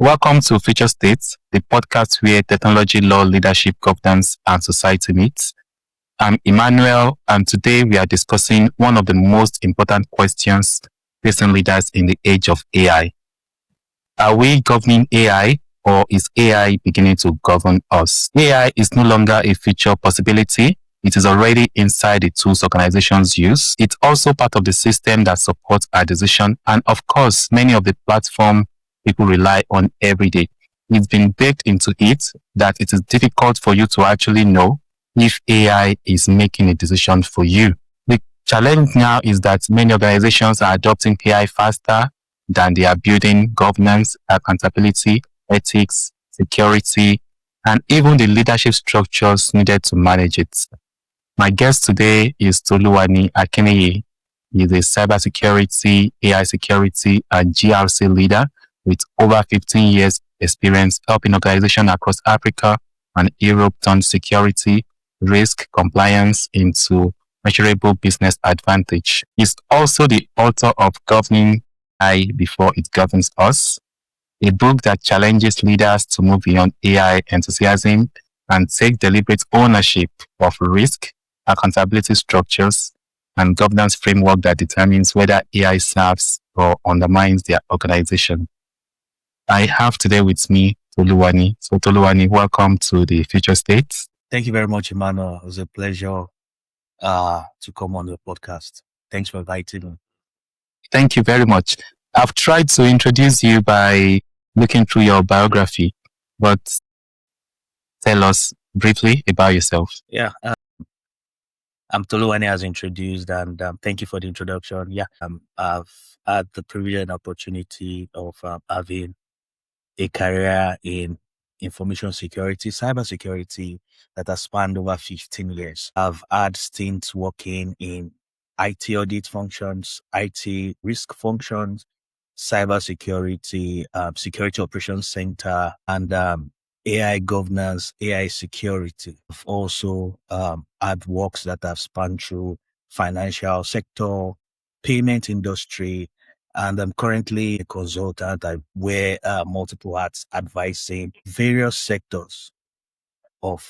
Welcome to Future States, the podcast where technology, law, leadership, governance, and society meets. I'm Emmanuel, and today we are discussing one of the most important questions facing leaders in the age of AI. Are we governing AI, or is AI beginning to govern us? AI is no longer a future possibility. It is already inside the tools organizations use. It's also part of the system that supports our decision, and of course, many of the platforms people rely on every day. It's been baked into it that it is difficult for you to actually know if AI is making a decision for you. The challenge now is that many organizations are adopting AI faster than they are building governance, accountability, ethics, security, and even the leadership structures needed to manage it. My guest today is Tuluanyi. He is a cybersecurity, AI security, and GRC leader with over 15 years experience helping organizations across Africa and Europe turn security, risk, compliance into measurable business advantage. He's also the author of Governing AI Before It Governs Us, a book that challenges leaders to move beyond AI enthusiasm and take deliberate ownership of risk, accountability structures, and governance framework that determines whether AI serves or undermines their organization. I have today with me Tuluanyi. So Tuluanyi, welcome to the Future States. Thank you very much, Emmanuel. It was a pleasure to come on the podcast. Thanks for inviting me. Thank you very much. I've tried to introduce you by looking through your biography, but tell us briefly about yourself. Yeah, I'm Tuluanyi as introduced, and thank you for the introduction. Yeah, I've had the privilege and opportunity of having a career in information security, cybersecurity that has spanned over 15 years. I've had stints working in IT audit functions, IT risk functions, cybersecurity, security operations center, and AI governance, AI security. I've also had works that have spanned through financial sector, payment industry, and I'm currently a consultant. I wear multiple hats advising various sectors of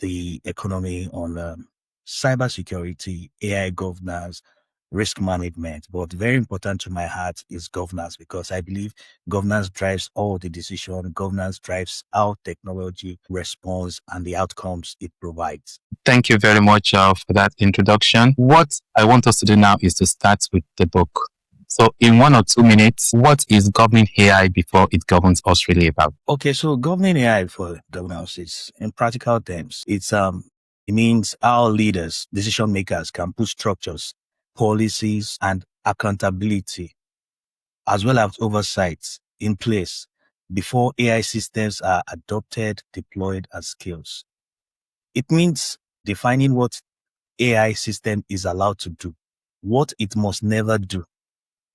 the economy on cybersecurity, AI governance, risk management. But very important to my heart is governance, because I believe governance drives all the decision. Governance drives how technology responds and the outcomes it provides. Thank you very much for that introduction. What I want us to do now is to start with the book. So in 1 or 2 minutes, what is Governing AI Before It Governs Us really about? Okay, so Governing AI Before It Governs is, in practical terms, it means how leaders, decision makers can put structures, policies, and accountability, as well as oversight in place before AI systems are adopted, deployed, and scaled. It means defining what AI system is allowed to do, what it must never do,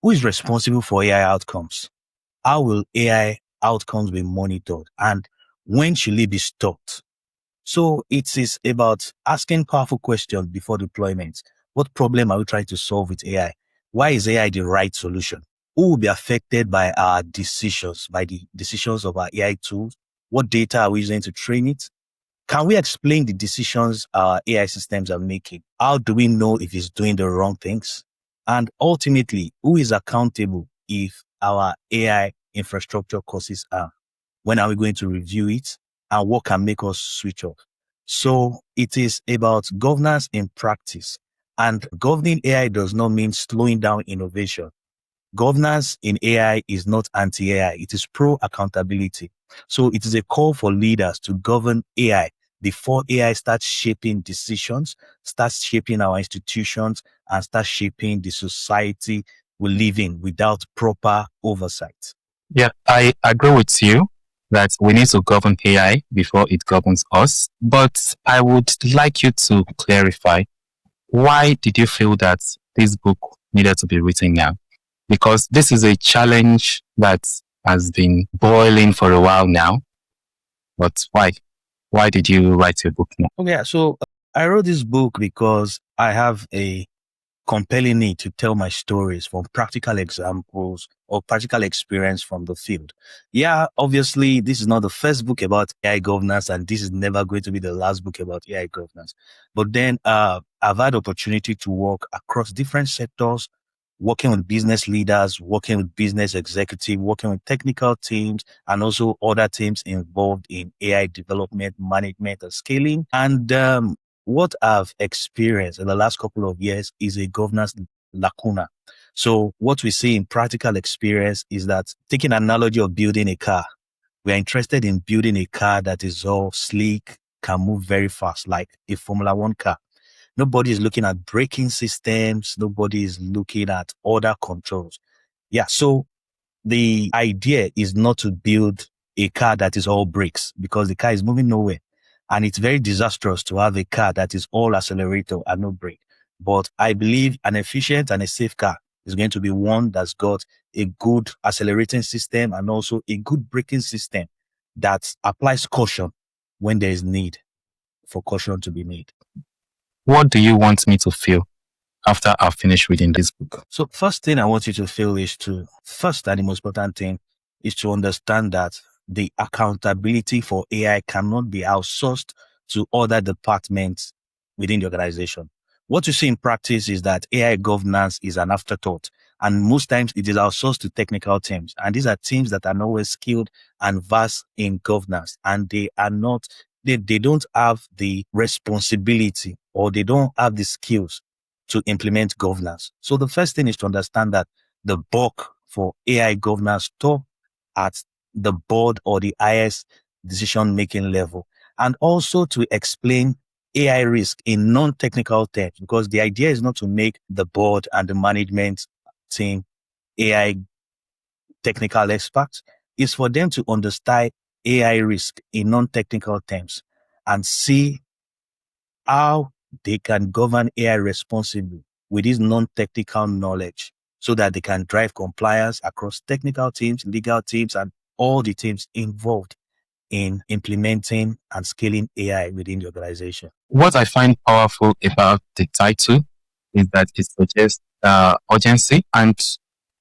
who is responsible for AI outcomes, how will AI outcomes be monitored, and when should it be stopped. So it is about asking powerful questions before deployment. What problem are we trying to solve with AI? Why is AI the right solution? Who will be affected by our decisions, by the decisions of our AI tools? What data are we using to train it? Can we explain the decisions our AI systems are making? How do we know if it's doing the wrong things? And ultimately, who is accountable if our AI infrastructure causes harm? When are we going to review it? And what can make us switch off? So it is about governance in practice. And governing AI does not mean slowing down innovation. Governance in AI is not anti-AI. It is pro-accountability. So it is a call for leaders to govern AI before AI starts shaping decisions, starts shaping our institutions, and starts shaping the society we live in without proper oversight. Yeah, I agree with you that we need to govern AI before it governs us. But I would like you to clarify, why did you feel that this book needed to be written now? Because this is a challenge that has been boiling for a while now. But why? Why did you write your book now? Okay, so I wrote this book because I have a compelling me to tell my stories from practical examples or practical experience from the field. Yeah, obviously, this is not the first book about AI governance, and this is never going to be the last book about AI governance. But then I've had opportunity to work across different sectors, working with business leaders, working with business executives, working with technical teams, and also other teams involved in AI development, management, and scaling. And what I've experienced in the last couple of years is a governance lacuna. So what we see in practical experience is that, taking an analogy of building a car, we're interested in building a car that is all sleek, can move very fast, like a Formula One car. Nobody is looking at braking systems. Nobody is looking at other controls. Yeah. So the idea is not to build a car that is all brakes, because the car is moving nowhere. And it's very disastrous to have a car that is all accelerator and no brake. But I believe an efficient and a safe car is going to be one that's got a good accelerating system and also a good braking system that applies caution when there is need for caution to be made. What do you want me to feel after I've finished reading this book? So first thing I want you to feel is first and the most important thing is to understand that the accountability for AI cannot be outsourced to other departments within the organization. What you see in practice is that AI governance is an afterthought, and most times it is outsourced to technical teams. And these are teams that are not well skilled and versed in governance, and they don't have the responsibility, or they don't have the skills to implement governance. So the first thing is to understand that the bulk for AI governance stop at the board or the highest decision-making level, and also to explain AI risk in non-technical terms, because the idea is not to make the board and the management team AI technical experts. It's for them to understand AI risk in non-technical terms and see how they can govern AI responsibly with this non-technical knowledge, so that they can drive compliance across technical teams, legal teams, and all the teams involved in implementing and scaling AI within the organization. What I find powerful about the title is that it suggests urgency, and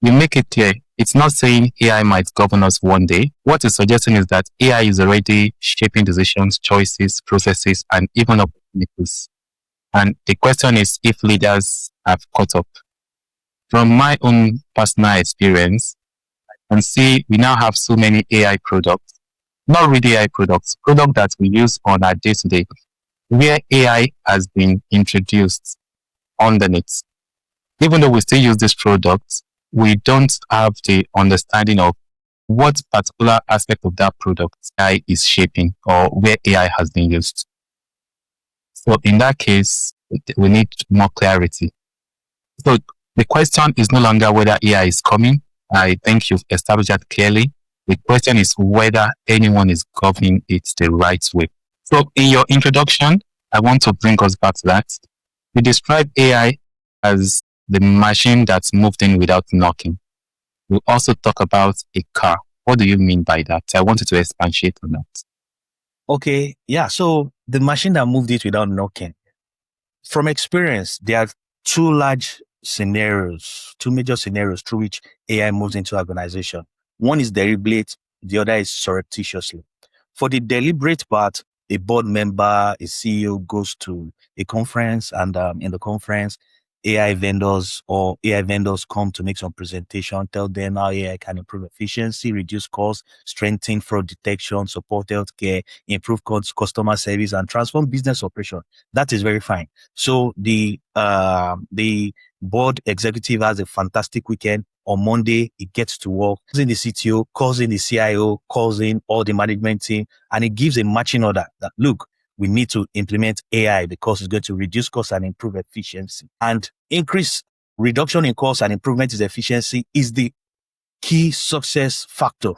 you make it clear. It's not saying AI might govern us one day. What it's suggesting is that AI is already shaping decisions, choices, processes, and even opportunities. And the question is if leaders have caught up. From my own personal experience, I can see we now have so many AI products, not really AI products, products that we use on our day to day, where AI has been introduced underneath. Even though we still use this product, we don't have the understanding of what particular aspect of that product AI is shaping or where AI has been used. So in that case, we need more clarity. So the question is no longer whether AI is coming. I think you've established that clearly. The question is whether anyone is governing it the right way. So in your introduction, I want to bring us back to that. You describe AI as the machine that's moved in without knocking. We also talk about a car. What do you mean by that? I wanted to expatiate on that. Okay, yeah. So the machine that moved it without knocking. From experience, there are two major scenarios through which AI moves into organization. One is deliberate, the other is surreptitiously. For the deliberate part, a board member, a CEO goes to a conference, and in the conference, AI vendors come to make some presentation, tell them how AI can improve efficiency, reduce costs, strengthen fraud detection, support healthcare, improve customer service, and transform business operation. That is very fine. So the board executive has a fantastic weekend. On Monday, it gets to work, calls in the CTO, calls in the CIO, calls in all the management team, and it gives a matching order that, look, we need to implement AI because it's going to reduce costs and improve efficiency. And reduction in costs and improvement in efficiency is the key success factor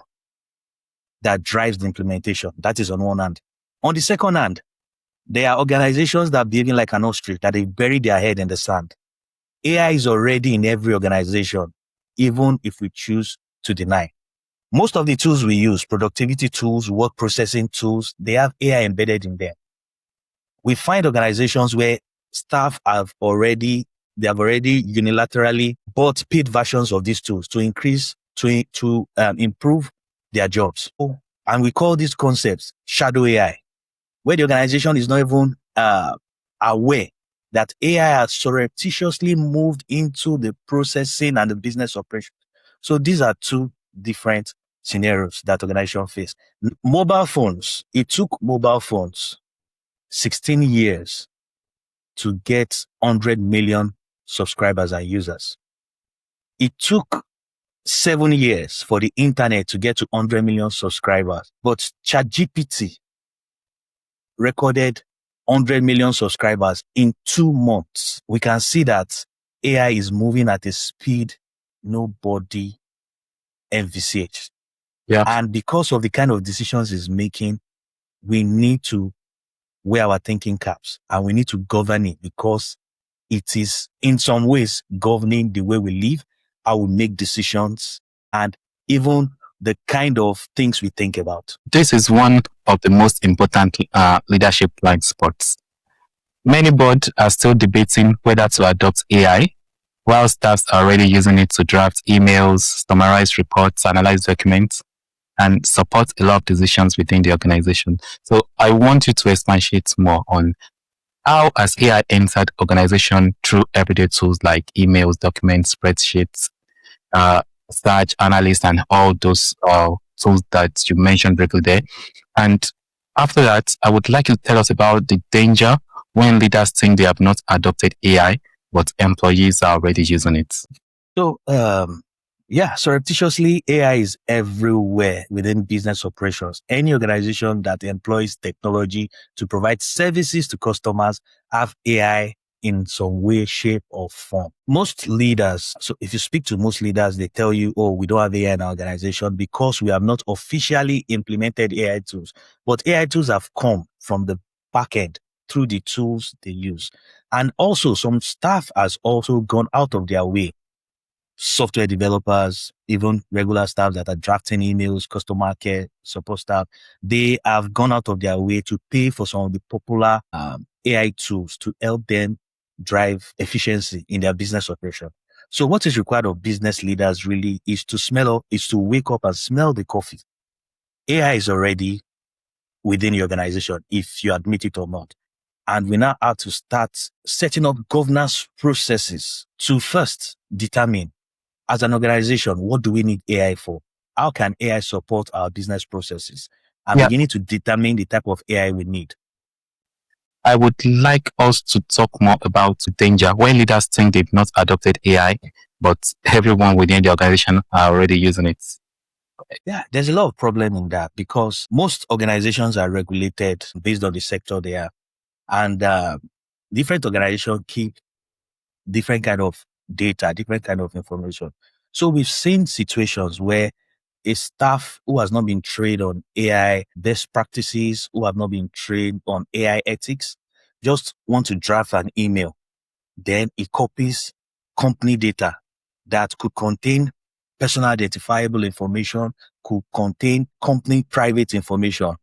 that drives the implementation. That is on one hand. On the second hand, there are organizations that are behaving like an ostrich, that they bury their head in the sand. AI is already in every organization, even if we choose to deny. Most of the tools we use, productivity tools, work processing tools, they have AI embedded in them. We find organizations where staff have already they have already unilaterally bought paid versions of these tools to improve their jobs. And we call these concepts shadow AI, where the organization is not even aware that AI has surreptitiously moved into the processing and the business operation. So these are two different scenarios that organizations face. Mobile phones, it took mobile phones 16 years to get 100 million subscribers and users. It took 7 years for the internet to get to 100 million subscribers, but ChatGPT recorded 100 million subscribers in 2 months. We can see that AI is moving at a speed nobody envisaged. Yeah. And because of the kind of decisions it's making, we need to wear our thinking caps and we need to govern it, because it is in some ways governing the way we live, how we make decisions, and even the kind of things we think about. This is one of the most important leadership blind spots. Many boards are still debating whether to adopt AI, while staffs are already using it to draft emails, summarize reports, analyze documents, and support a lot of decisions within the organization. So I want you to expatiate more on how has AI entered organization through everyday tools like emails, documents, spreadsheets, search, analyst, and all those tools that you mentioned briefly there. And after that, I would like you to tell us about the danger when leaders think they have not adopted AI, but employees are already using it. So, surreptitiously, AI is everywhere within business operations. Any organization that employs technology to provide services to customers have AI in some way, shape, or form. Most leaders, so if you speak to most leaders, they tell you, oh, we don't have AI in our organization because we have not officially implemented AI tools. But AI tools have come from the back end through the tools they use. And also, some staff has also gone out of their way. Software developers, even regular staff that are drafting emails, customer care, support staff, they have gone out of their way to pay for some of the popular AI tools to help them drive efficiency in their business operation. So what is required of business leaders really is to wake up and smell the coffee. AI is already within your organization, if you admit it or not. And we now have to start setting up governance processes to first determine, as an organization, what do we need AI for? How can AI support our business processes? And beginning to determine the type of AI we need. I would like us to talk more about the danger when leaders think they've not adopted AI, but everyone within the organization are already using it. Yeah, there's a lot of problem in that, because most organizations are regulated based on the sector they are. And different organizations keep different kind of data, different kind of information. So we've seen situations where a staff who has not been trained on AI best practices, who have not been trained on AI ethics, just want to draft an email. Then it copies company data that could contain personal identifiable information, could contain company private information,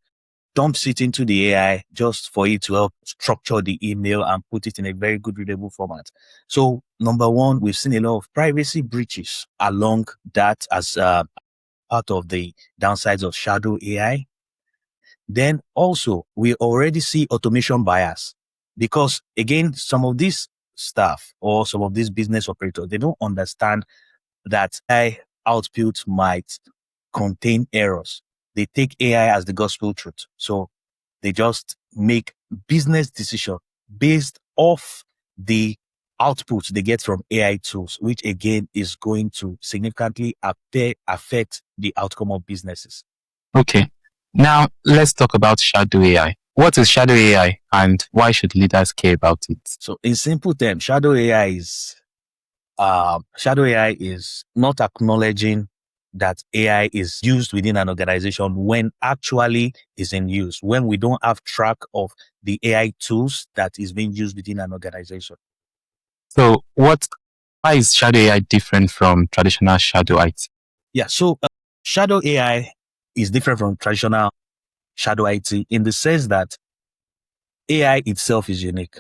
dumps it into the AI just for it to help structure the email and put it in a very good readable format. So number one, we've seen a lot of privacy breaches along that as part of the downsides of shadow AI. Then also, we already see automation bias, because again, some of these staff or some of these business operators, they don't understand that AI output might contain errors. They take AI as the gospel truth. So they just make business decisions based off the output they get from AI tools, which again is going to significantly affect the outcome of businesses. Okay. Now let's talk about shadow AI. What is shadow AI and why should leaders care about it? So in simple terms, shadow AI is not acknowledging that AI is used within an organization when actually is in use, when we don't have track of the AI tools that is being used within an organization. So why is shadow AI different from traditional shadow IT? Yeah, so shadow AI is different from traditional shadow IT in the sense that AI itself is unique.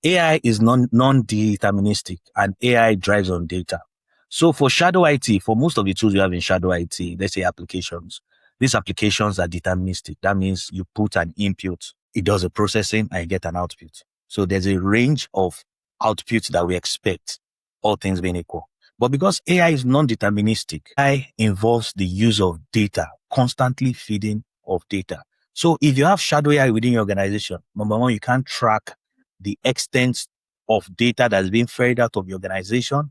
AI is non-deterministic, and AI drives on data. So for shadow IT, for most of the tools you have in shadow IT, let's say applications, these applications are deterministic. That means you put an input, it does a processing, and you get an output. So there's a range of outputs that we expect, all things being equal. But because AI is non-deterministic, AI involves the use of data, constantly feeding of data. So if you have shadow AI within your organization, number one, you can't track the extent of data that's being fed out of your organization,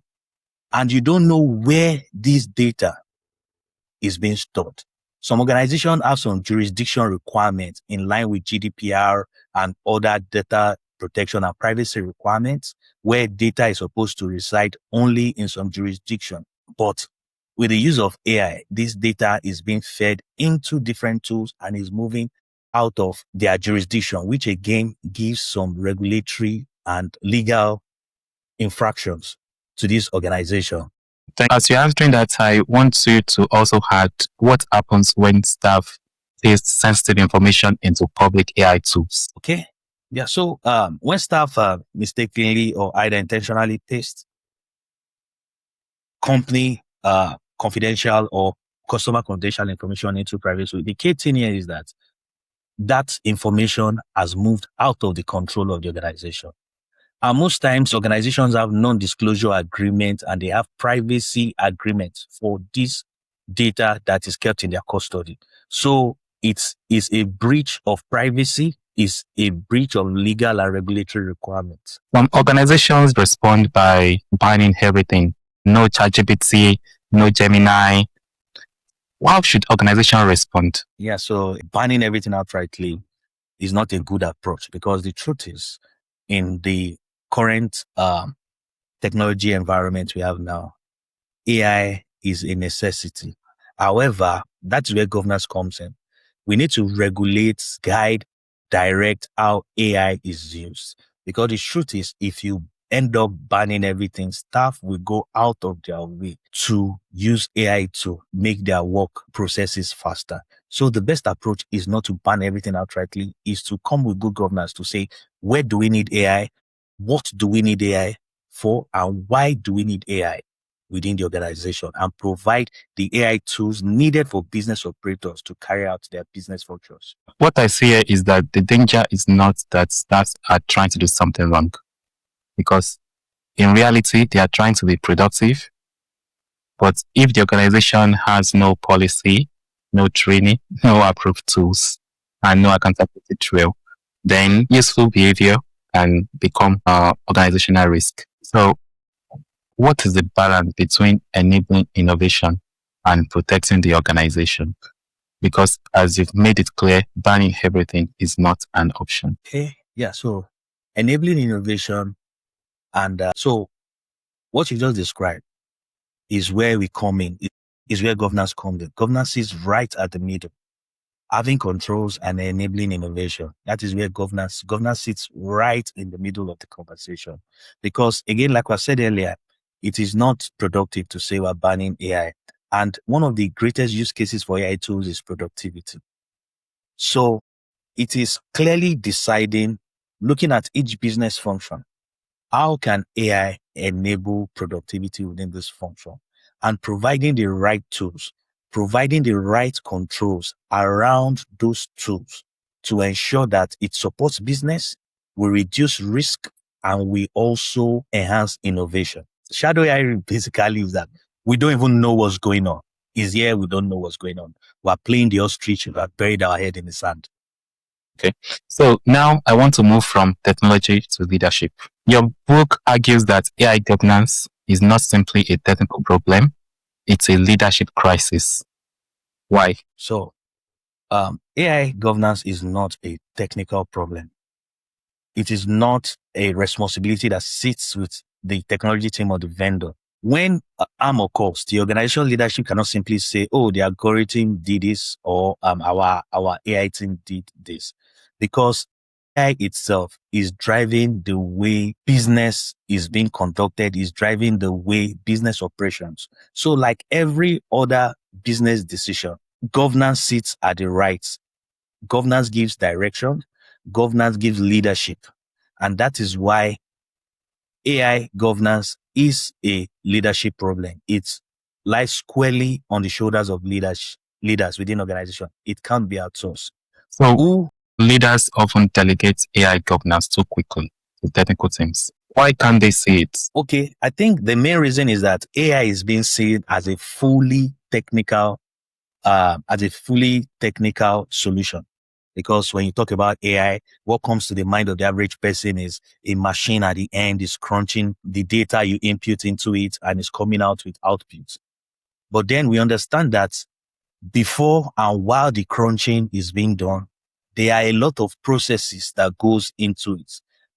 and you don't know where this data is being stored. Some organizations have some jurisdiction requirements in line with GDPR and other data protection and privacy requirements, where data is supposed to reside only in some jurisdiction. But with the use of AI, this data is being fed into different tools and is moving out of their jurisdiction, which again gives some regulatory and legal infractions to this organization. As you're answering that, I want you to also add what happens when staff paste sensitive information into public AI tools. Okay. Yeah. So when staff mistakenly or either intentionally paste company confidential or customer confidential information into private, so the key thing here is that that information has moved out of the control of the organization. And most times organizations have non-disclosure agreement and they have privacy agreements for this data that is kept in their custody. So it is a breach of privacy, is a breach of legal and regulatory requirements. Some organizations respond by banning everything. No ChatGPT, no Gemini. How should organizations respond? Yeah, so banning everything outrightly is not a good approach, because the truth is, in the current technology environment we have now, AI is a necessity. However, that's where governance comes in. We need to regulate, guide, direct how AI is used. Because the truth is, if you end up banning everything, staff will go out of their way to use AI to make their work processes faster. So the best approach is not to ban everything outrightly, is to come with good governance to say, where do we need AI? What do we need AI for? And why do we need AI within the organization, and provide the AI tools needed for business operators to carry out their business functions. What I see here is that the danger is not that staff are trying to do something wrong, because in reality, they are trying to be productive. But if the organization has no policy, no training, no approved tools, and no accountability trail, then useful behavior can become organizational risk. So what is the balance between enabling innovation and protecting the organization? Because as you've made it clear, banning everything is not an option. Okay. Yeah. So enabling innovation and so what you just described is where we come in, is where governance comes in. Governance is right at the middle, having controls and enabling innovation. That is where governance sits right in the middle of the conversation. Because again, like I said earlier, it is not productive to say we're banning AI. And one of the greatest use cases for AI tools is productivity. So it is clearly deciding, looking at each business function, how can AI enable productivity within this function, and providing the right tools, providing the right controls around those tools to ensure that it supports business, we reduce risk, and we also enhance innovation. Shadow AI basically is that we don't even know what's going on. Is here, we don't know what's going on. We're playing the ostrich, we've buried our head in the sand. Okay. So now I want to move from technology to leadership. Your book argues that AI governance is not simply a technical problem, it's a leadership crisis. Why? So AI governance is not a technical problem. It is not a responsibility that sits with the technology team or the vendor. When harm occurs, the organizational leadership cannot simply say, oh, the algorithm did this, or our AI team did this, because AI itself is driving the way business is being conducted, is driving the way business operations. So like every other business decision, governance sits at the right. Governance gives direction. Governance gives leadership. And that is why AI governance is a leadership problem. It lies squarely on the shoulders of leaders within organization. It can't be outsourced. So leaders often delegate AI governance too quickly to technical teams. Why can't they see it? Okay, I think the main reason is that AI is being seen as a fully technical solution. Because when you talk about AI, what comes to the mind of the average person is a machine at the end is crunching the data you input into it and is coming out with outputs. But then we understand that before and while the crunching is being done, there are a lot of processes that goes into it.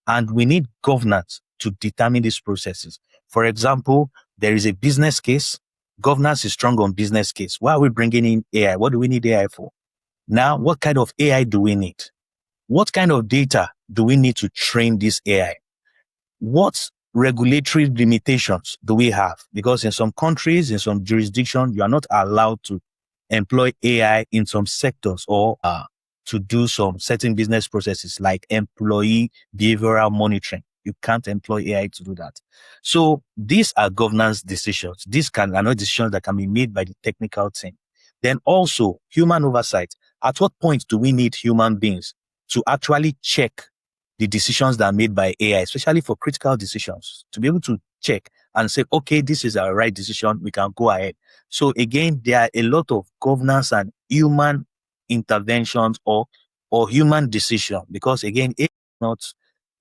And we need governance to determine these processes. For example, there is a business case. Governance is strong on business case. Why are we bringing in AI? What do we need AI for? Now, what kind of AI do we need? What kind of data do we need to train this AI? What regulatory limitations do we have? Because in some countries, in some jurisdictions, you are not allowed to employ AI in some sectors or to do some certain business processes like employee behavioral monitoring. You can't employ AI to do that. So these are governance decisions. These are not decisions that can be made by the technical team. Then also human oversight. At what point do we need human beings to actually check the decisions that are made by AI, especially for critical decisions, to be able to check and say, okay, this is our right decision, we can go ahead. So again, there are a lot of governance and human interventions or human decision, because again,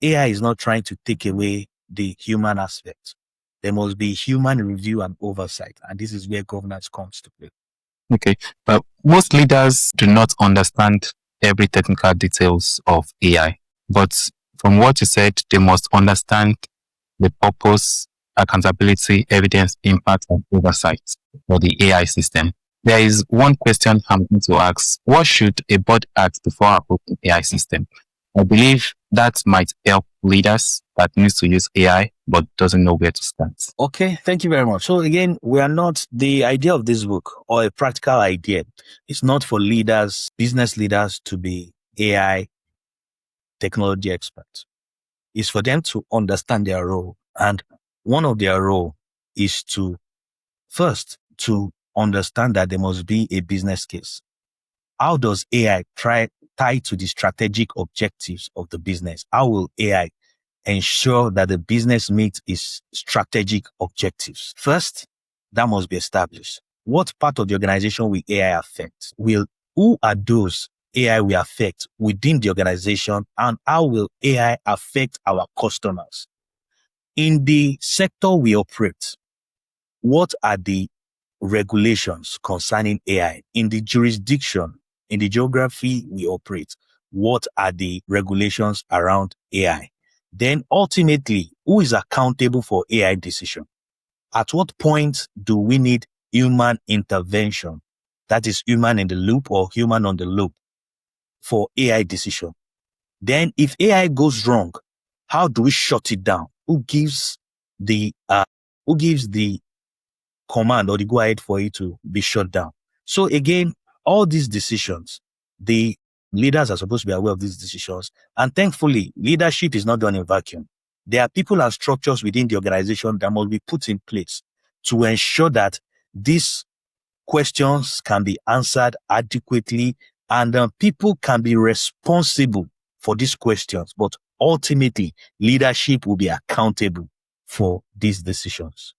AI is not trying to take away the human aspect. There must be human review and oversight, and this is where governance comes to play. Okay, but most leaders do not understand every technical details of AI. But from what you said, they must understand the purpose, accountability, evidence, impact, and oversight for the AI system. There is one question I'm going to ask. What should a board ask before approaching AI system? I believe that might help leaders that needs to use AI but doesn't know where to start. Okay, thank you very much. So again, we are not, the idea of this book or a practical idea. It's not for leaders, business leaders to be AI technology experts. It's for them to understand their role. And one of their role is to first to understand that there must be a business case. How does AI tie to the strategic objectives of the business? How will AI ensure that the business meets its strategic objectives? First, that must be established. What part of the organization will AI affect? Who are those AI will affect within the organization, and how will AI affect our customers? In the sector we operate, what are the regulations concerning AI? In the jurisdiction, in the geography we operate, what are the regulations around AI? Then ultimately, who is accountable for AI decision? At what point do we need human intervention? That is human in the loop or human on the loop for AI decision. Then if AI goes wrong, how do we shut it down? Who gives the command or the go ahead for it to be shut down? So again, all these decisions, the leaders are supposed to be aware of these decisions. And thankfully, leadership is not done in vacuum. There are people and structures within the organization that must be put in place to ensure that these questions can be answered adequately, and people can be responsible for these questions. But ultimately, leadership will be accountable for these decisions.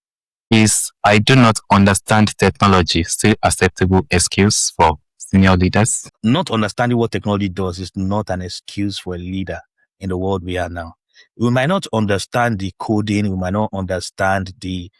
Is I do not understand technology still acceptable excuse for senior leaders? Not understanding what technology does is not an excuse for a leader in the world we are now. We might not understand the coding, we might not understand the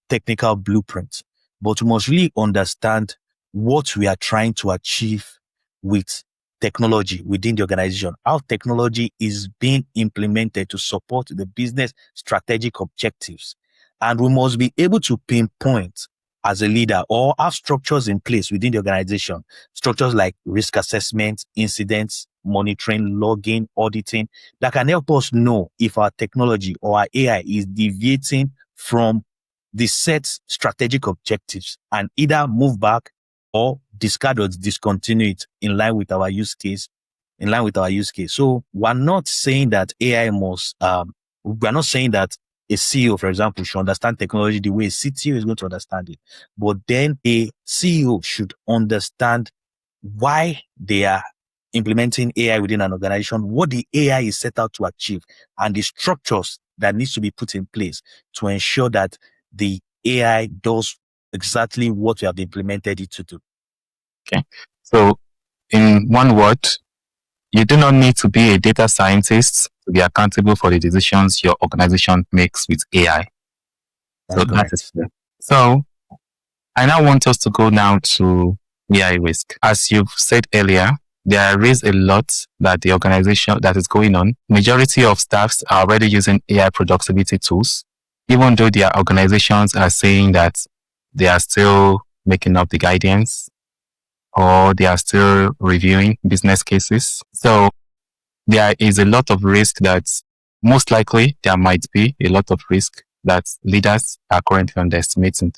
technical blueprint, but we must really understand what we are trying to achieve with technology within the organization, how technology is being implemented to support the business strategic objectives. And we must be able to pinpoint as a leader or have structures in place within the organization, structures like risk assessment, incidents, monitoring, logging, auditing, that can help us know if our technology or our AI is deviating from the set strategic objectives and either move back or discard or discontinue it in line with our use case in line with our use case. So we're not saying that AI must, we're not saying that a CEO, for example, should understand technology the way a CTO is going to understand it. But then a CEO should understand why they are implementing AI within an organization, what the AI is set out to achieve, and the structures that needs to be put in place to ensure that the AI does exactly what we have implemented it to do. Okay. So in one word, you do not need to be a data scientist to be accountable for the decisions your organization makes with AI. So that is clear. So I now want us to go now to AI risk. As you've said earlier, there is a lot that the organization that is going on. Majority of staffs are already using AI productivity tools, even though their organizations are saying that they are still making up the guidance or they are still reviewing business cases. So there is a lot of risk that most likely there might be a lot of risk that leaders are currently underestimating.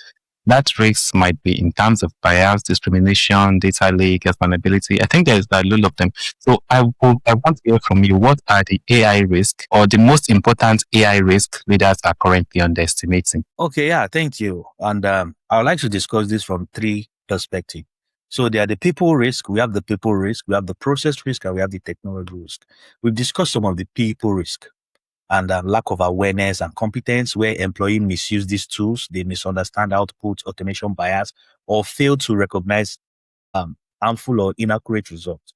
That risk might be in terms of bias, discrimination, data leak, vulnerability. I think there's a lot of them. So I want to hear from you. What are the AI risk or the most important AI risk leaders are currently underestimating? Okay, yeah, thank you. And I would like to discuss this from three perspectives. So there are the people risk, we have the people risk, we have the process risk, and we have the technology risk. We've discussed some of the people risk and lack of awareness and competence where employees misuse these tools, they misunderstand output, automation bias, or fail to recognize harmful or inaccurate results.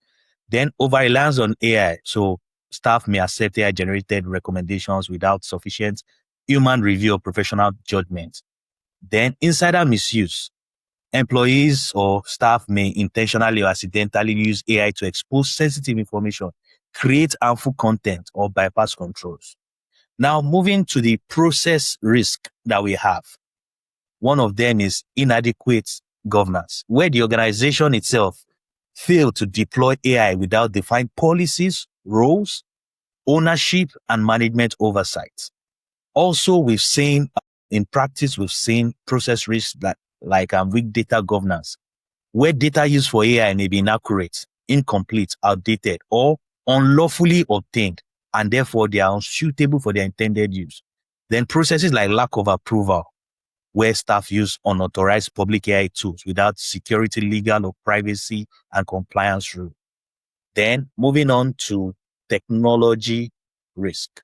Then over-reliance on AI. So staff may accept AI-generated recommendations without sufficient human review or professional judgment. Then insider misuse. Employees or staff may intentionally or accidentally use AI to expose sensitive information, create harmful content, or bypass controls. Now, moving to the process risk that we have. One of them is inadequate governance, where the organization itself failed to deploy AI without defined policies, roles, ownership, and management oversight. Also, we've seen in practice, we've seen process risks that like weak data governance, where data used for AI may be inaccurate, incomplete, outdated, or unlawfully obtained, and therefore they are unsuitable for their intended use. Then processes like lack of approval, where staff use unauthorized public AI tools without security, legal, or privacy and compliance rules. Then moving on to technology risk.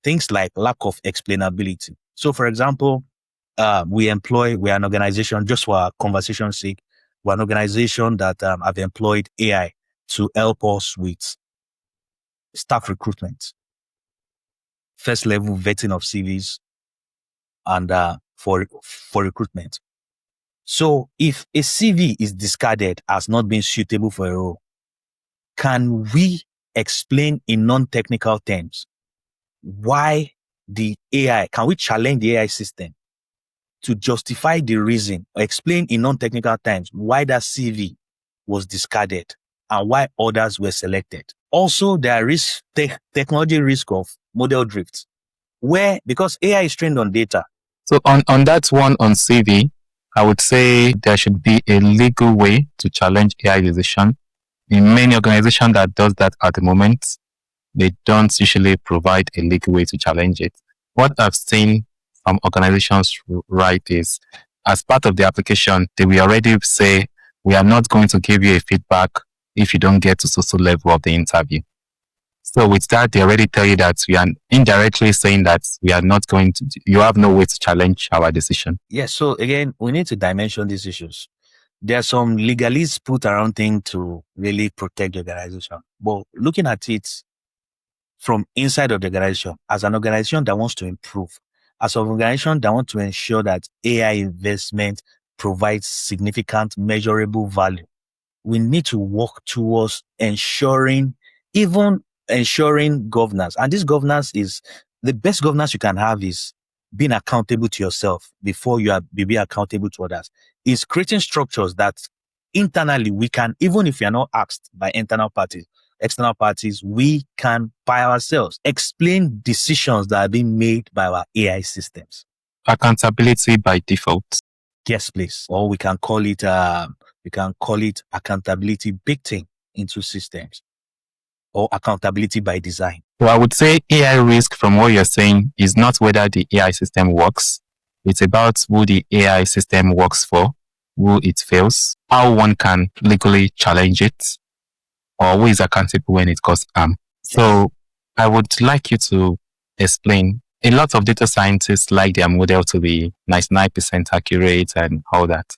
Things like lack of explainability. So for example, we're an organization, just for our conversation's sake, we're an organization that have employed AI to help us with staff recruitment, first level vetting of CVs, and for recruitment. So if a CV is discarded as not being suitable for a role, can we explain in non-technical terms why can we challenge the AI system to justify the reason or explain in non-technical terms why that CV was discarded and why others were selected? Also, there is technology risk of model drift, where because AI is trained on data. So on that one on CV, I would say there should be a legal way to challenge AI decision. In many organizations that does that at the moment, they don't usually provide a legal way to challenge it. What I've seen some organizations write is, as part of the application, they will already say, we are not going to give you a feedback if you don't get to so level of the interview. So with that, they already tell you that we are indirectly saying that we are not going to, you have no way to challenge our decision. Yes. So again, we need to dimension these issues. There are some legalists put around things to really protect the organization. But looking at it from inside of the organization, as an organization that wants to improve, as an organization that wants to ensure that AI investment provides significant measurable value, we need to work towards ensuring governance. And this governance is the best governance you can have is being accountable to yourself before you are be accountable to others. Is creating structures that internally we can, even if we are not asked by external parties, we can by ourselves explain decisions that are being made by our AI systems. Accountability by default. Yes, please. Or we can call it accountability baked in into systems. or accountability by design. So I would say AI risk from what you're saying is not whether the AI system works. It's about who the AI system works for, who it fails, how one can legally challenge it, or who is accountable when it causes harm. So I would like you to explain. A lot of data scientists like their model to be 99% accurate and all that.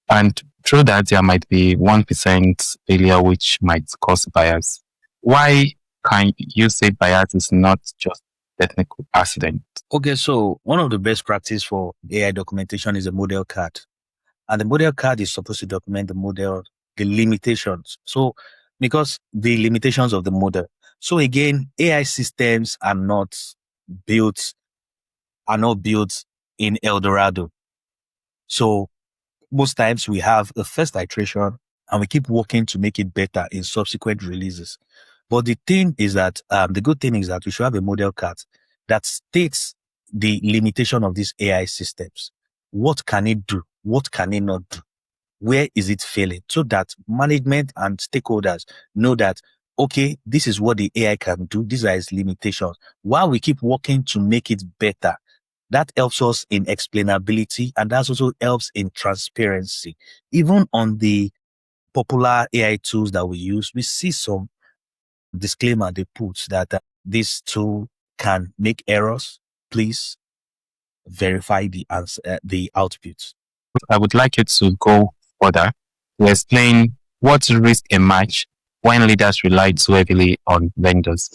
And through that, there might be 1% failure, which might cause bias. Why can you say bias is not just technical accident? Okay, so one of the best practice for AI documentation is a model card. And the model card is supposed to document the model, the limitations. So, because the limitations of the model. So again, AI systems built, are not built in El Dorado. So most times we have the first iteration and we keep working to make it better in subsequent releases. But the thing is that, the good thing is that we should have a model card that states the limitation of these AI systems. What can it do? What can it not do? Where is it failing? So that management and stakeholders know that, okay, this is what the AI can do. These are its limitations. While we keep working to make it better, that helps us in explainability, and that also helps in transparency. Even on the popular AI tools that we use, we see some disclaimer they put that this tool can make errors. Please verify the answer, the output. I would like you to go further to explain what risk emerge when leaders rely too heavily on vendors.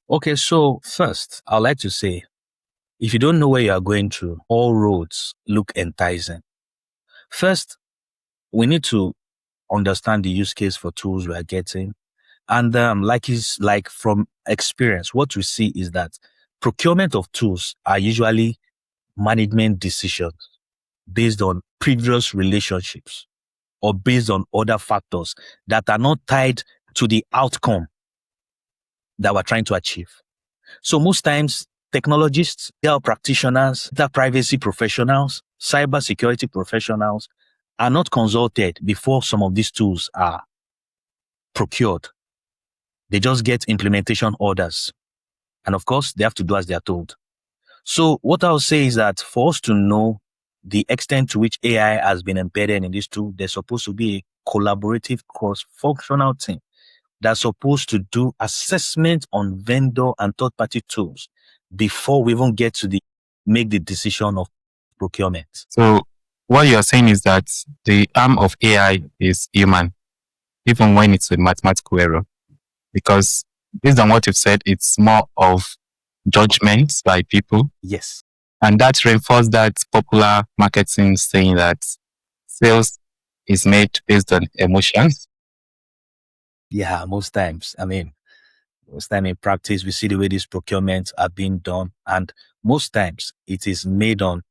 Okay, so first, I'd like to say, if you don't know where you are going to, all roads look enticing. First, we need to understand the use case for tools we are getting. And like from experience, what we see is that procurement of tools are usually management decisions based on previous relationships or based on other factors that are not tied to the outcome that we're trying to achieve. So most times, technologists, data practitioners, data privacy professionals, cybersecurity professionals are not consulted before some of these tools are procured. They just get implementation orders. And of course, they have to do as they are told. So what I'll say is that for us to know the extent to which AI has been embedded in this tool, there's supposed to be a collaborative cross-functional team that's supposed to do assessment on vendor and third-party tools before we even get to make the decision of procurement. So what you're saying is that the arm of AI is human, even when it's a mathematical error, because based on what you've said, it's more of judgments by people. Yes. And that reinforces that popular marketing saying that sales is made based on emotions. Yeah, most times. Most time in practice, we see the way these procurements are being done. And most times it is made on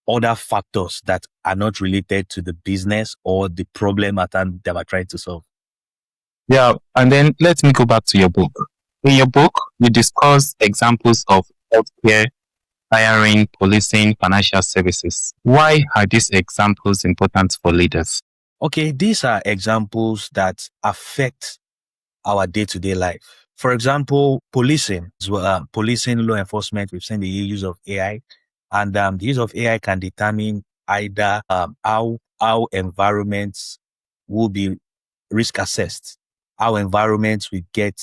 other factors that are not related to the business or the problem at hand that we're trying to solve. Yeah. And then let me go back to your book. In your book, you discuss examples of healthcare, hiring, policing, financial services. Why are these examples important for leaders? Okay, these are examples that affect our day-to-day life. For example, policing, law enforcement, we've seen the use of AI, and the use of AI can determine either how environments will be risk assessed, how environments will get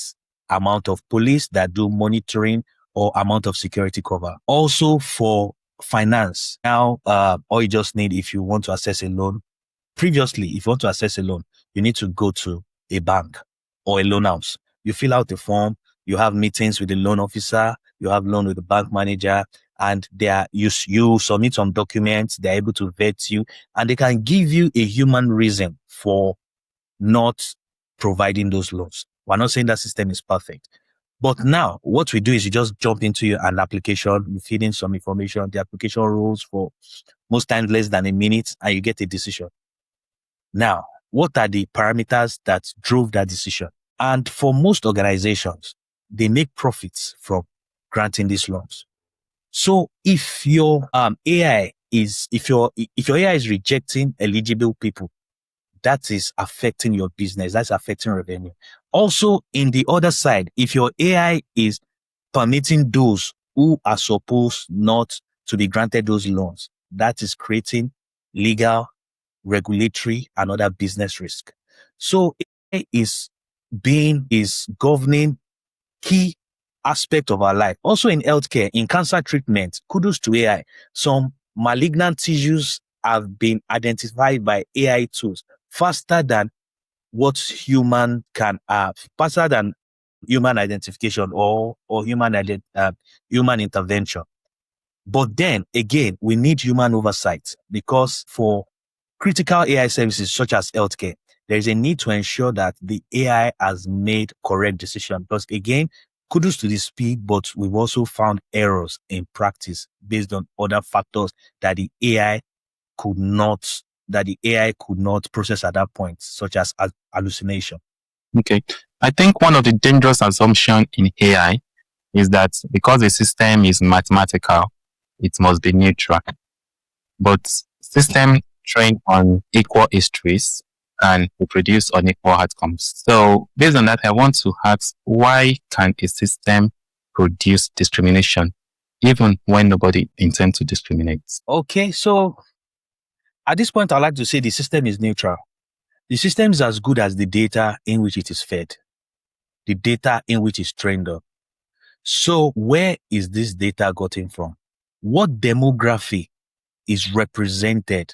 amount of police that do monitoring or amount of security cover. Also for finance, now all you just need if you want to assess a loan. Previously, if you want to assess a loan, you need to go to a bank or a loan house. You fill out the form, you have meetings with the loan officer, you have loan with the bank manager, and you submit some documents, they're able to vet you, and they can give you a human reason for not providing those loans. We're not saying that system is perfect. But now what we do is you just jump into an application, you feed in some information, the application rules for most times less than a minute, and you get a decision. Now, what are the parameters that drove that decision? And for most organizations, they make profits from granting these loans. So if your AI is rejecting eligible people that is affecting your business. That's affecting revenue. Also, in the other side, if your AI is permitting those who are supposed not to be granted those loans, that is creating legal, regulatory, and other business risk. So AI is governing key aspect of our life. Also in healthcare, in cancer treatment, kudos to AI. Some malignant tissues have been identified by AI tools faster than what human can have, faster than human identification or human intervention. But then again, we need human oversight, because for critical AI services such as healthcare, there is a need to ensure that the AI has made correct decision. Because again, kudos to the speed, but we've also found errors in practice based on other factors that the AI could not process at that point, such as hallucination. Okay. I think one of the dangerous assumptions in AI is that because the system is mathematical, it must be neutral. But system trained on equal histories and reproduce unequal outcomes. So based on that, I want to ask, why can a system produce discrimination even when nobody intends to discriminate? Okay, so at this point, I'd like to say the system is neutral. The system is as good as the data in which it is fed, the data in which it's trained on. So where is this data gotten from? What demography is represented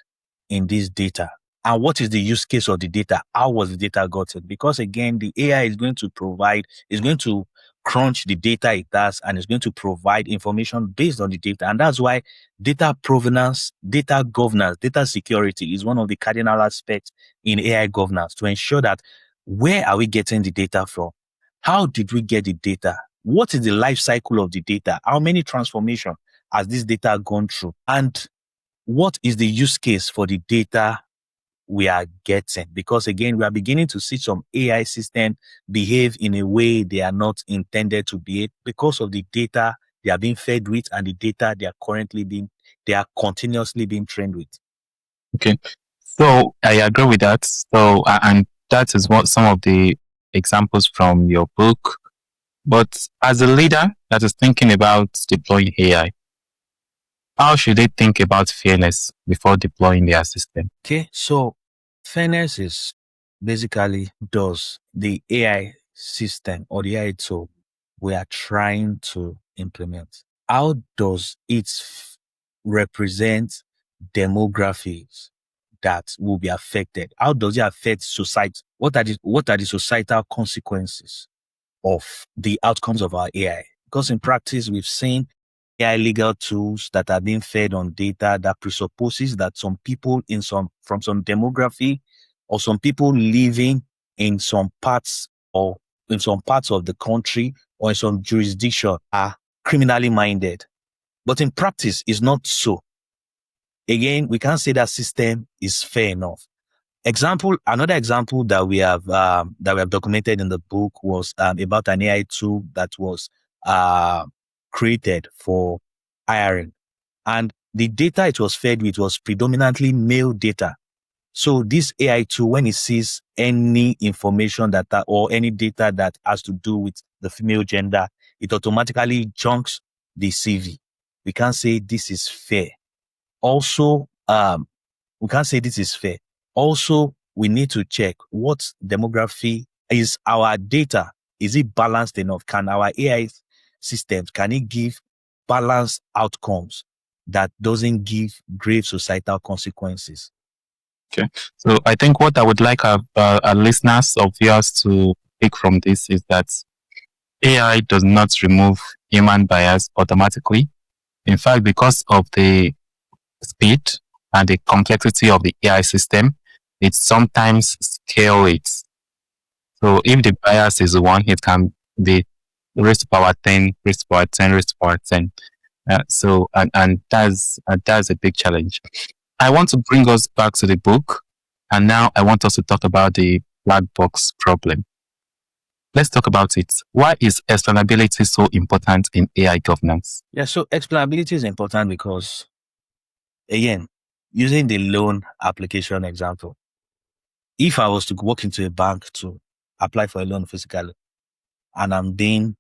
in this data? And what is the use case of the data? How was the data gotten? Because again, the AI is going to crunch the data it does, and is going to provide information based on the data. And that's why data provenance, data governance, data security is one of the cardinal aspects in AI governance, to ensure that where are we getting the data from? How did we get the data? What is the life cycle of the data? How many transformations has this data gone through? And what is the use case for the data we are getting? Because again, we are beginning to see some AI systems behave in a way they are not intended to behave, because of the data they are being fed with and the data they are continuously being trained with. Okay. So I agree with that. So, and that is what some of the examples from your book. But as a leader that is thinking about deploying AI, how should they think about fairness before deploying their system? Okay, so fairness is basically, does the AI system or the AI tool we are trying to implement, how does it represent demographics that will be affected? How does it affect society? What are the societal consequences of the outcomes of our AI? Because in practice, we've seen AI legal tools that are being fed on data that presupposes that some people from some demography, or some people living in some parts of the country or in some jurisdiction, are criminally minded. But in practice, it's not so. Again, we can't say that system is fair enough. Another example that we have documented in the book was about an AI tool that was created for hiring, and the data it was fed with was predominantly male data. So this AI tool, when it sees any information or any data that has to do with the female gender, it automatically junks the CV. We can't say this is fair. Also, we can't say this is fair. Also, we need to check what demography is our data. Is it balanced enough? Can our AI systems, can it give balanced outcomes that doesn't give grave societal consequences? Okay. So I think what I would like our listeners or viewers to take from this is that AI does not remove human bias automatically. In fact, because of the speed and the complexity of the AI system, it sometimes scale it. So if the bias is 1, it can be raised to power 10, raised to power 10, raised to power 10. So that's a big challenge. I want to bring us back to the book, and now I want us to talk about the black box problem. Let's talk about it. Why is explainability so important in AI governance? Yeah, so explainability is important because, again, using the loan application example, if I was to walk into a bank to apply for a loan physically, and I'm being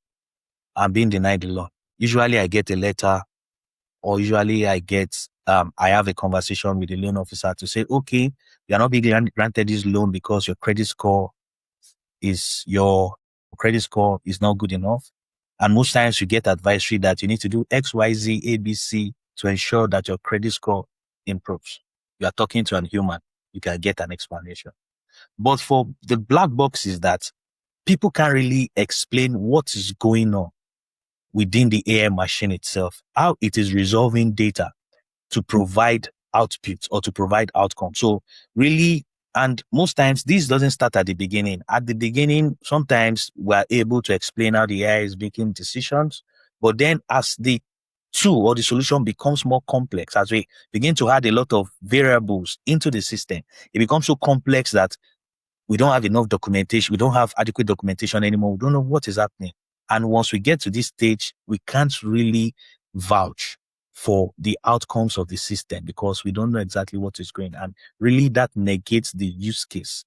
denied the loan, usually I get a letter, or usually I have a conversation with the loan officer to say, okay, you're not being granted this loan because your credit score is not good enough. And most times you get advisory that you need to do X, Y, Z, A, B, C to ensure that your credit score improves. You are talking to a human. You can get an explanation. But for the black box is that people can't really explain what is going on within the AI machine itself, how it is resolving data to provide output or to provide outcome. So really, and most times this doesn't start at the beginning. At the beginning, sometimes we're able to explain how the AI is making decisions, but then as the tool or the solution becomes more complex, as we begin to add a lot of variables into the system, it becomes so complex that we don't have enough documentation. We don't have adequate documentation anymore. We don't know what is happening. And once we get to this stage, we can't really vouch for the outcomes of the system because we don't know exactly what is going on. And really that negates the use case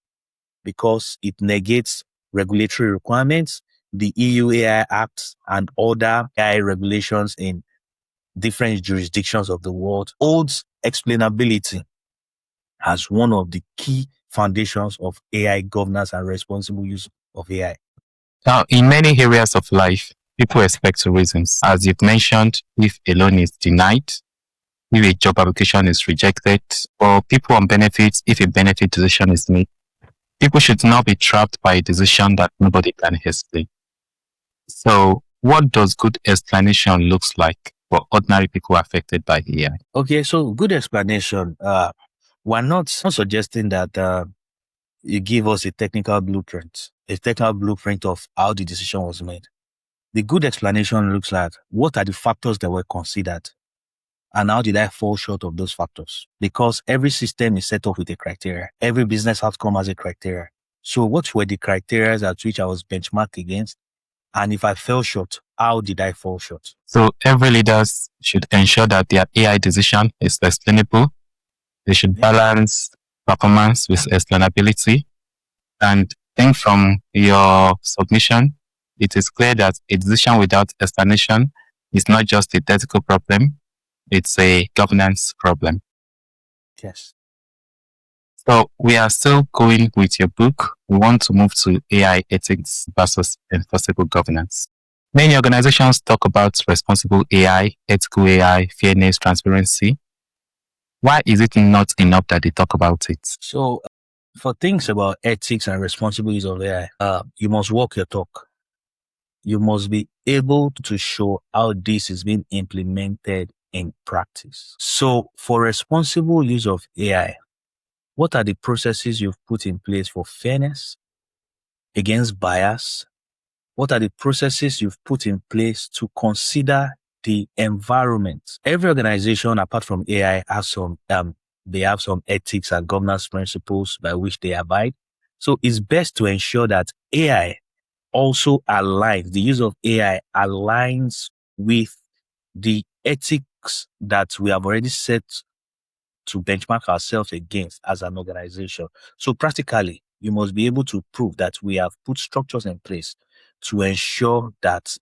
because it negates regulatory requirements, the EU AI Act and other AI regulations in different jurisdictions of the world holds explainability as one of the key foundations of AI governance and responsible use of AI. Now, in many areas of life, people expect reasons. As you've mentioned, if a loan is denied, if a job application is rejected, or people on benefits, if a benefit decision is made, people should not be trapped by a decision that nobody can explain. So, what does good explanation looks like for ordinary people affected by AI? Okay, so good explanation. We're not suggesting that you give us a technical blueprint of how the decision was made. The good explanation looks like what are the factors that were considered and how did I fall short of those factors? Because every system is set up with a criteria. Every business outcome has a criteria. So what were the criteria at which I was benchmarked against? And if I fell short, how did I fall short? So every leaders should ensure that their AI decision is explainable. They should balance performance with explainability. And I think from your submission, it is clear that a decision without explanation is not just a technical problem, it's a governance problem. Yes. So we are still going with your book. We want to move to AI ethics versus enforceable governance. Many organizations talk about responsible AI, ethical AI, fairness, transparency. Why is it not enough that they talk about it? So for things about ethics and responsible use of AI, you must walk your talk. You must be able to show how this is being implemented in practice. So for responsible use of AI, what are the processes you've put in place for fairness, against bias? What are the processes you've put in place to consider the environment? Every organization, apart from AI, has some ethics and governance principles by which they abide. So it's best to ensure that AI also aligns, the use of AI aligns with the ethics that we have already set to benchmark ourselves against as an organization. So practically, you must be able to prove that we have put structures in place to ensure that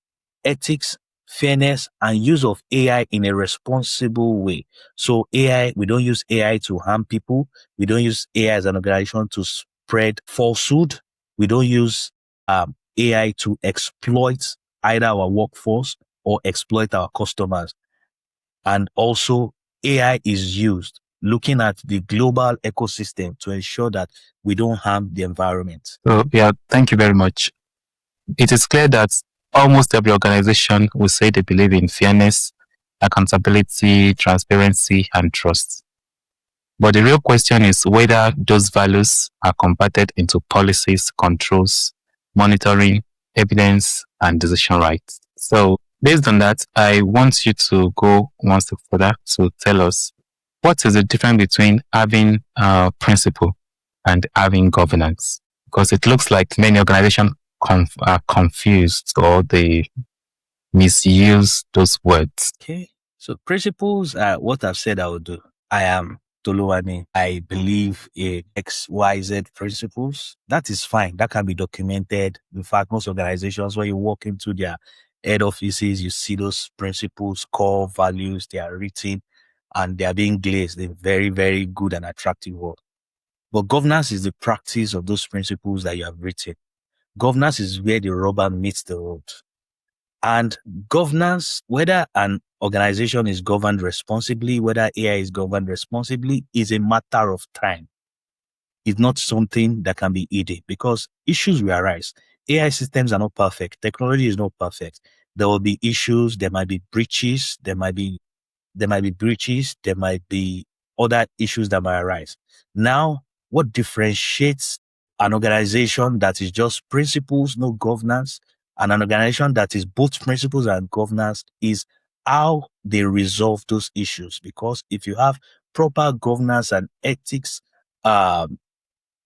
ethics, fairness, and use of AI in a responsible way. So AI, we don't use AI to harm people. We don't use AI as an organization to spread falsehood. We don't use AI to exploit either our workforce or exploit our customers. And also AI is used looking at the global ecosystem to ensure that we don't harm the environment. So, yeah, thank you very much. It is clear that almost every organization will say they believe in fairness, accountability, transparency, and trust. But the real question is whether those values are converted into policies, controls, monitoring, evidence, and decision rights. So, based on that, I want you to go one step further to tell us what is the difference between having principle and having governance? Because it looks like many organizations are confused or they misuse those words. Okay. So principles are what I've said I will do. I am Tuluanyi, I believe in XYZ principles. That is fine. That can be documented. In fact, most organizations, when you walk into their head offices, you see those principles, core values, they are written and they are being glazed in very, very good and attractive words. But governance is the practice of those principles that you have written. Governance is where the rubber meets the road. And governance, whether an organization is governed responsibly, whether AI is governed responsibly, is a matter of time. It's not something that can be easy because issues will arise. AI systems are not perfect. Technology is not perfect. There will be issues. There might be breaches. There might be other issues that might arise. Now, what differentiates an organization that is just principles, no governance, and an organization that is both principles and governance is how they resolve those issues. Because if you have proper governance and ethics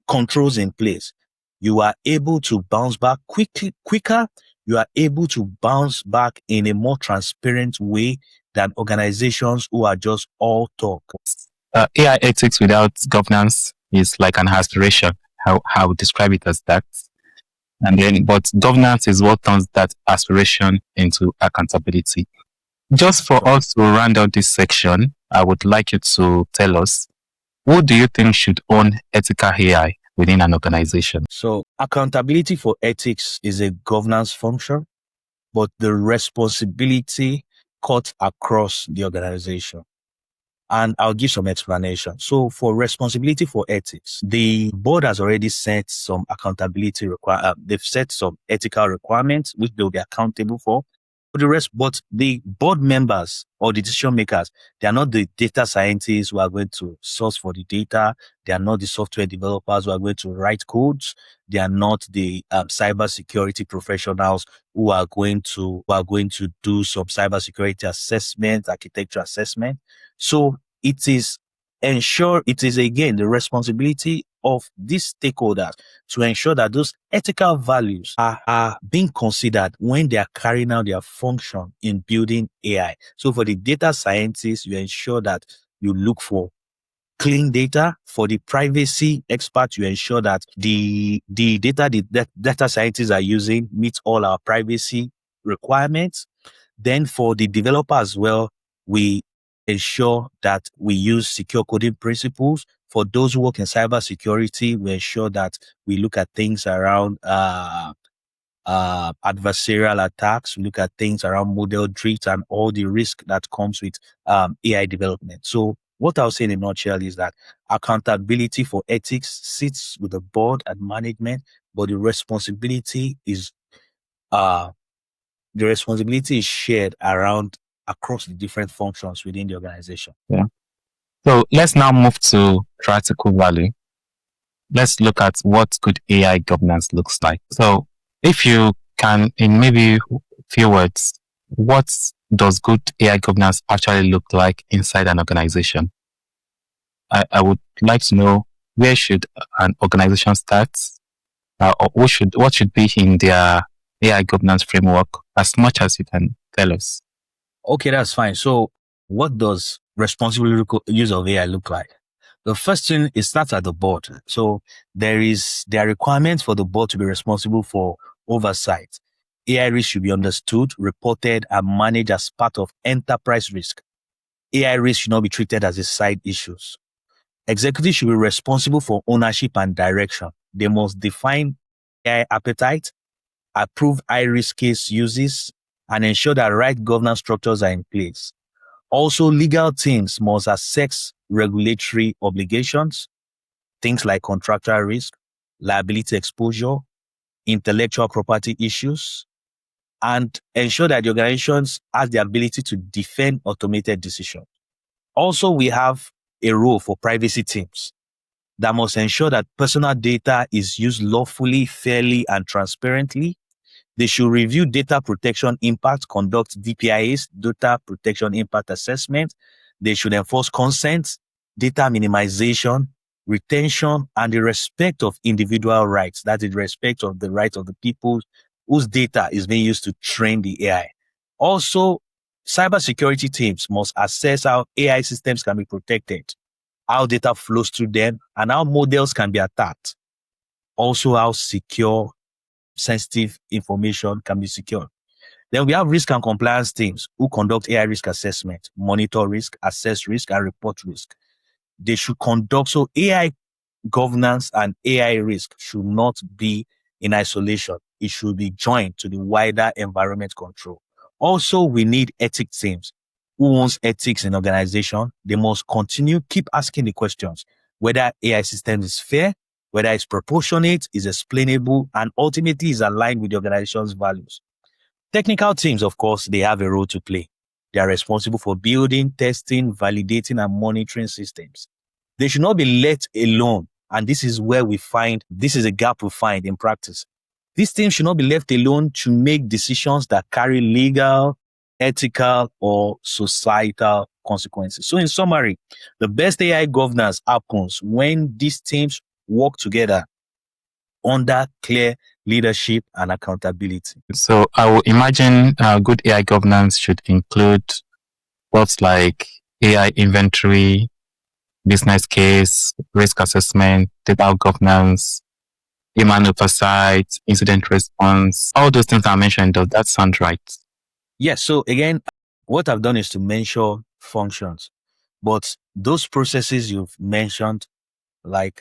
controls in place, you are able to bounce back quicker. You are able to bounce back in a more transparent way than organizations who are just all talk. AI ethics without governance is like an aspiration. How I would describe it as that. And then, but governance is what turns that aspiration into accountability. Just for us to round out this section, I would like you to tell us, who do you think should own ethical AI within an organization? So accountability for ethics is a governance function, but the responsibility cuts across the organization. And I'll give some explanation. So for responsibility for ethics, the board has already set some accountability they've set some ethical requirements which they'll be accountable for. But the board members or the decision makers, they are not the data scientists who are going to source for the data. They are not the software developers who are going to write codes. They are not the cybersecurity professionals who are going to do some cybersecurity assessment, architecture assessment. So it is again the responsibility of these stakeholders to ensure that those ethical values are being considered when they are carrying out their function in building AI. So for the data scientists, you ensure that you look for clean data. For the privacy experts, you ensure that the data the data scientists are using meets all our privacy requirements. Then for the developer as well, we ensure that we use secure coding principles. For those who work in cybersecurity, we ensure that we look at things around adversarial attacks, we look at things around model drift and all the risk that comes with AI development. So what I'll say in a nutshell is that accountability for ethics sits with the board and management, but the responsibility is shared around across the different functions within the organization. Yeah. So let's now move to practical value. Let's look at what good AI governance looks like. So if you can, in maybe few words, what does good AI governance actually look like inside an organization? I would like to know, where should an organization start? Or what should be in their AI governance framework, as much as you can tell us? Okay, that's fine. So what does responsible use of AI look like? The first thing, it starts at the board. So there are requirements for the board to be responsible for oversight. AI risk should be understood, reported, and managed as part of enterprise risk. AI risk should not be treated as a side issues. Executives should be responsible for ownership and direction. They must define AI appetite, approve high-risk case uses, and ensure that right governance structures are in place. Also, legal teams must assess regulatory obligations, things like contractual risk, liability exposure, intellectual property issues, and ensure that the organizations have the ability to defend automated decisions. Also, we have a role for privacy teams that must ensure that personal data is used lawfully, fairly, and transparently. They should review data protection impact, conduct DPIAs, data protection impact assessment. They should enforce consent, data minimization, retention, and the respect of individual rights. That is, respect of the rights of the people whose data is being used to train the AI. Also, cybersecurity teams must assess how AI systems can be protected. how data flows through them, and how models can be attacked. Also, how secure sensitive information can be secured. Then we have risk and compliance teams who conduct AI risk assessment, monitor risk, assess risk, and report risk. They should conduct, so AI governance and AI risk should not be in isolation. It should be joined to the wider environment control. Also, we need ethics teams. Who owns ethics in organization? They must keep asking the questions, whether AI system is fair, whether it's proportionate, is explainable, and ultimately is aligned with the organization's values. Technical teams, of course, they have a role to play. They are responsible for building, testing, validating, and monitoring systems. They should not be let alone. And this is where this is a gap we find in practice. These teams should not be left alone to make decisions that carry legal, ethical, or societal consequences. So in summary, the best AI governance happens when these teams work together under clear leadership and accountability. So I will imagine good AI governance should include stuff like AI inventory, business case, risk assessment, data governance, human oversight, incident response. All those things I mentioned, does that sound right? Yes. So again, what I've done is to mention functions, but those processes you've mentioned, like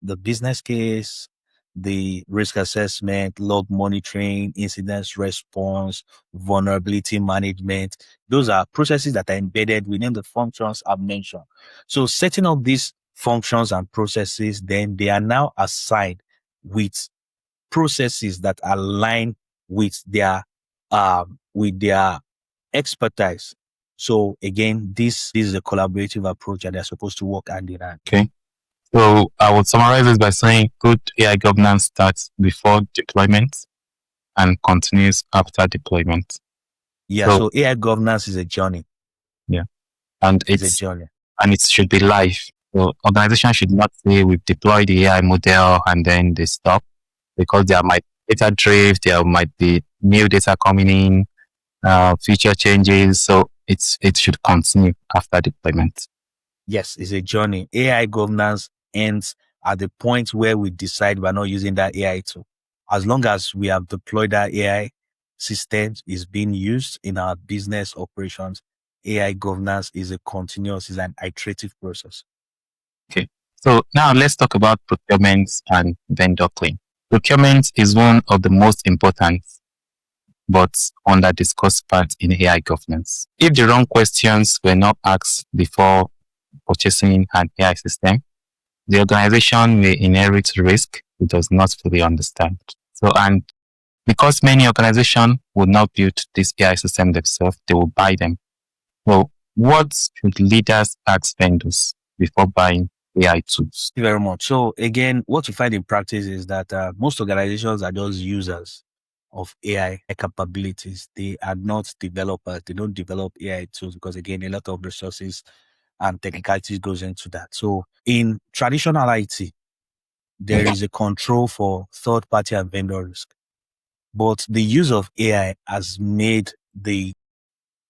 the business case, the risk assessment, log monitoring, incident response, vulnerability management, those are processes that are embedded within the functions I've mentioned. So setting up these functions and processes, then they are now assigned with processes that align with their expertise. So again, this is a collaborative approach and they're supposed to work hand in hand. Okay. So I would summarize this by saying good AI governance starts before deployment and continues after deployment. Yeah. So AI governance is a journey. Yeah. And it's a journey. And it should be live. So organizations should not say we've deployed the AI model and then they stop, because there might be data drift, there might be new data coming in, feature changes. So it should continue after deployment. Yes, it's a journey. AI governance ends at the point where we decide we're not using that AI tool. As long as we have deployed that AI system is being used in our business operations, AI governance is an iterative process. Okay. So now let's talk about procurement and vendor claim. Procurement is one of the most important but under discussed part in AI governance. If the wrong questions were not asked before purchasing an AI system, the organization may inherit risk it does not fully understand. So, and because many organizations would not build this AI system themselves, they will buy them. Well, what should leaders ask vendors before buying AI tools? Thank you very much. So again, what you find in practice is that most organizations are just users of AI capabilities. They are not developers. They don't develop AI tools because again, a lot of resources and technicalities goes into that. So in traditional IT, there is a control for third party and vendor risk. But the use of AI has made the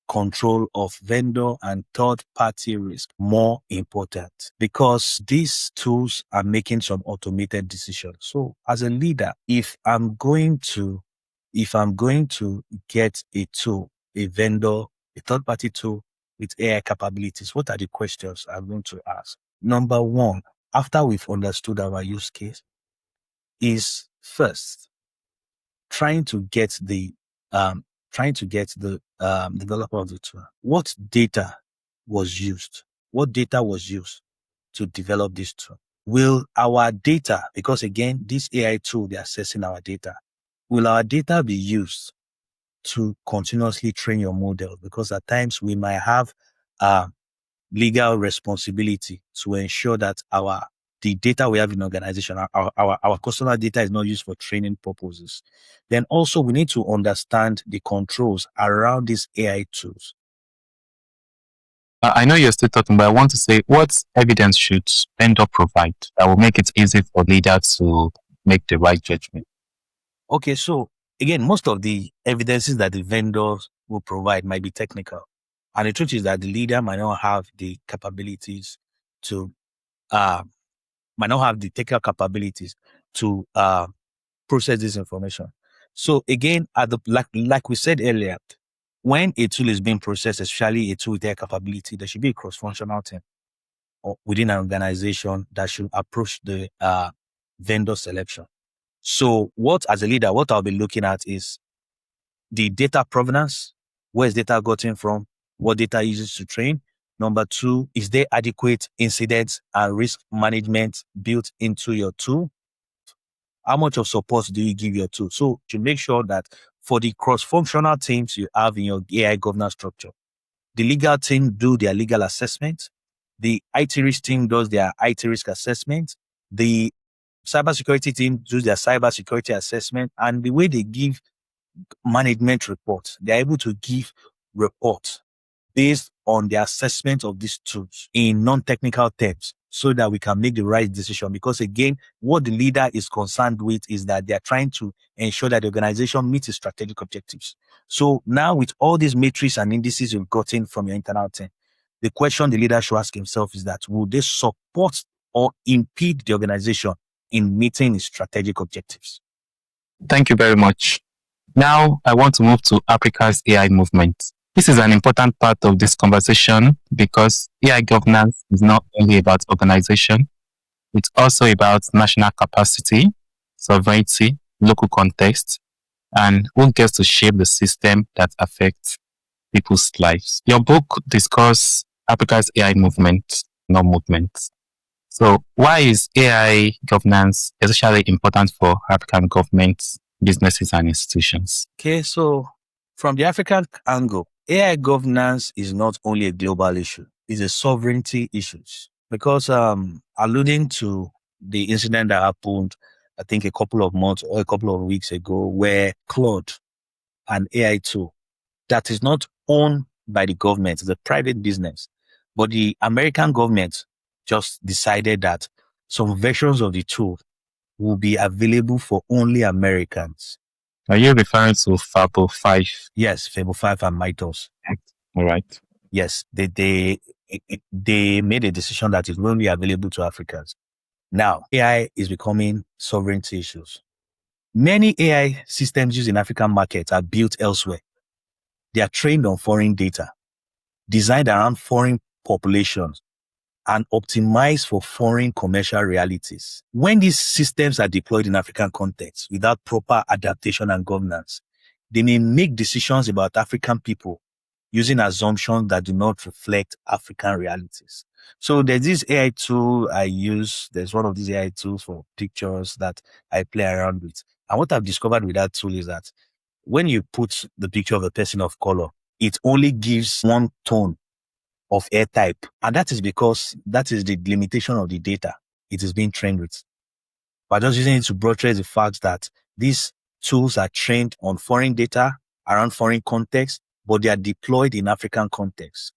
control of vendor and third party risk more important because these tools are making some automated decisions. So as a leader, if I'm going to get a tool, a vendor, a third party tool with AI capabilities, what are the questions I'm going to ask? Number one, after we've understood our use case, is first trying to get the developer of the tool. What data was used? What data was used to develop this tool? Will our data, because again, this AI tool, they're assessing our data. Will our data be used to continuously train your model? Because at times we might have legal responsibility to ensure that the data we have in organization, our customer data is not used for training purposes. Then also we need to understand the controls around these AI tools. I know you're still talking, but I want to say, what evidence should vendor provide that will make it easy for leaders to make the right judgment? Okay, so again, most of the evidences that the vendors will provide might be technical. And the truth is that the leader might not have the capabilities to might not have the technical capabilities to process this information. So again, like we said earlier, when a tool is being processed, especially a tool with their capability, there should be a cross-functional team or within an organization that should approach the vendor selection. So as a leader, what I'll be looking at is the data provenance. Where is data gotten from? What data uses to train? Number two, is there adequate incident and risk management built into your tool? How much of support do you give your tool? So to make sure that for the cross-functional teams you have in your AI governance structure, the legal team do their legal assessment, the IT risk team does their IT risk assessment, the cybersecurity team does their cybersecurity assessment, and the way they give management reports, they're able to give reports based on the assessment of these tools in non-technical terms so that we can make the right decision. Because again, what the leader is concerned with is that they're trying to ensure that the organization meets its strategic objectives. So now with all these metrics and indices you've gotten from your internal team, the question the leader should ask himself is that will they support or impede the organization in meeting its strategic objectives? Thank you very much. Now, I want to move to Africa's AI movement. This is an important part of this conversation because AI governance is not only about organization, it's also about national capacity, sovereignty, local context, and who gets to shape the system that affects people's lives. Your book discusses Africa's AI movement, not movement. So why is AI governance especially important for African governments, businesses, and institutions? Okay, so from the African angle, AI governance is not only a global issue, it's a sovereignty issue. Because alluding to the incident that happened, I think a couple of months or a couple of weeks ago, where Claude, an AI tool that is not owned by the government, it's a private business, but the American government just decided that some versions of the tool will be available for only Americans. Are you referring to Fable 5? Yes, Fable 5 and Mythos. All right. Yes, they made a decision that is only available to Africans. Now, AI is becoming sovereignty issues. Many AI systems used in African markets are built elsewhere. They are trained on foreign data, designed around foreign populations, and optimized for foreign commercial realities. When these systems are deployed in African contexts without proper adaptation and governance, they may make decisions about African people using assumptions that do not reflect African realities. So there's this AI tool I use. There's one of these AI tools for pictures that I play around with. And what I've discovered with that tool is that when you put the picture of a person of color, it only gives one tone of air type. And that is because that is the limitation of the data it is being trained with. By just using it to buttress the fact that these tools are trained on foreign data around foreign context, but they are deployed in African context.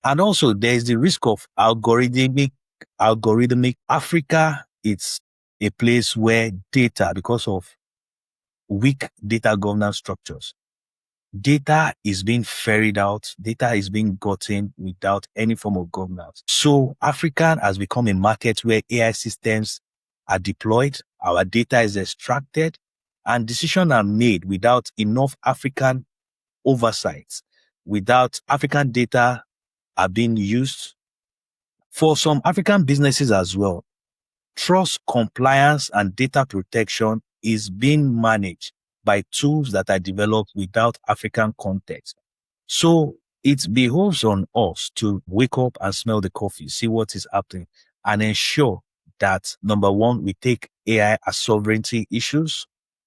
And also there is the risk of algorithmic. Africa, it's a place where data, because of weak data governance structures, data is being ferried out, data is being gotten without any form of governance. So Africa has become a market where AI systems are deployed, our data is extracted, and decisions are made without enough African oversight, without African data are being used. For some African businesses as well, trust, compliance, and data protection is being managed by tools that are developed without African context. So it behoves on us to wake up and smell the coffee, see what is happening, and ensure that, number one, we take AI as sovereignty issues.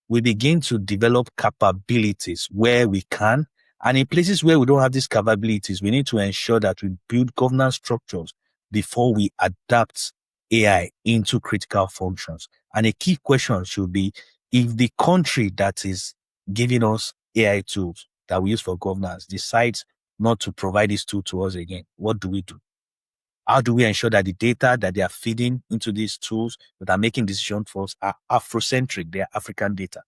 We begin to develop capabilities where we can. And in places where we don't have these capabilities, we need to ensure that we build governance structures before we adapt AI into critical functions. And a key question should be, if the country that is giving us AI tools that we use for governance decides not to provide this tool to us again, what do we do? How do we ensure that the data that they are feeding into these tools that are making decisions for us are Afrocentric, they are African data?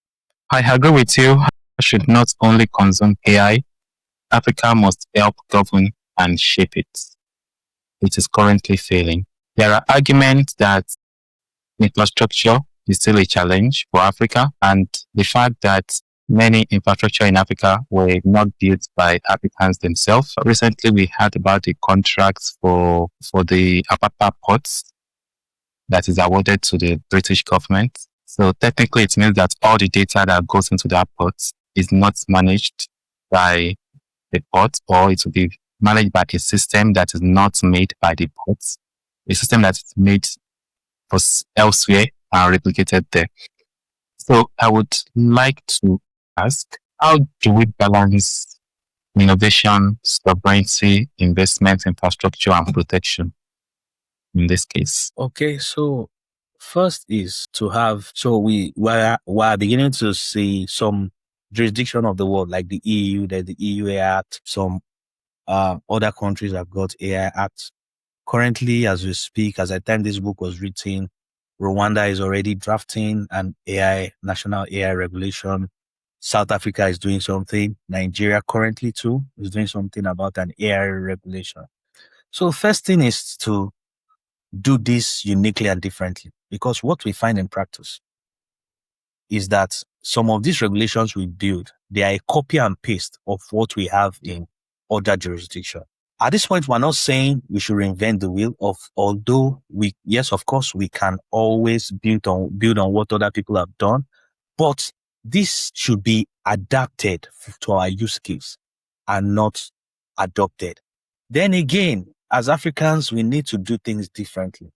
I agree with you. Africa should not only consume AI, Africa must help govern and shape it. It is currently failing. There are arguments that infrastructure is still a challenge for Africa, and the fact that many infrastructure in Africa were not built by Africans themselves. Recently, we heard about the contracts for the Apapa ports that is awarded to the British government. So technically, it means that all the data that goes into that port is not managed by the port, or it will be managed by a system that is not made by the ports, a system that is made for elsewhere and replicated there. So I would like to ask, how do we balance innovation, sovereignty, investment, infrastructure, and protection in this case? Okay, so first is to have, so we're beginning to see some jurisdiction of the world, like the EU, there's the EU AI Act, some other countries have got AI Acts. Currently, as we speak, as the time this book was written, Rwanda is already drafting an national AI regulation. South Africa is doing something. Nigeria currently too is doing something about an AI regulation. So first thing is to do this uniquely and differently, because what we find in practice is that some of these regulations we build, they are a copy and paste of what we have in other jurisdictions. At this point, we're not saying we should reinvent the wheel, although yes, of course, we can always build on what other people have done, but this should be adapted to our use case and not adopted. Then again, as Africans, we need to do things differently,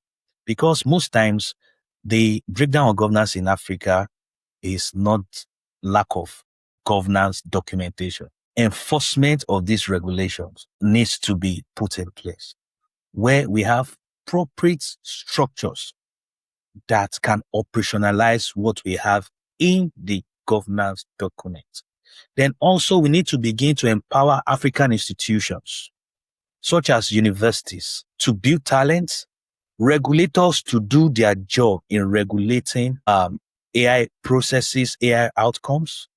because most times the breakdown of governance in Africa is not lack of governance documentation. Enforcement of these regulations needs to be put in place where we have appropriate structures that can operationalize what we have in the governance document. Then also we need to begin to empower African institutions, such as universities, to build talent, regulators to do their job in regulating AI processes, AI outcomes.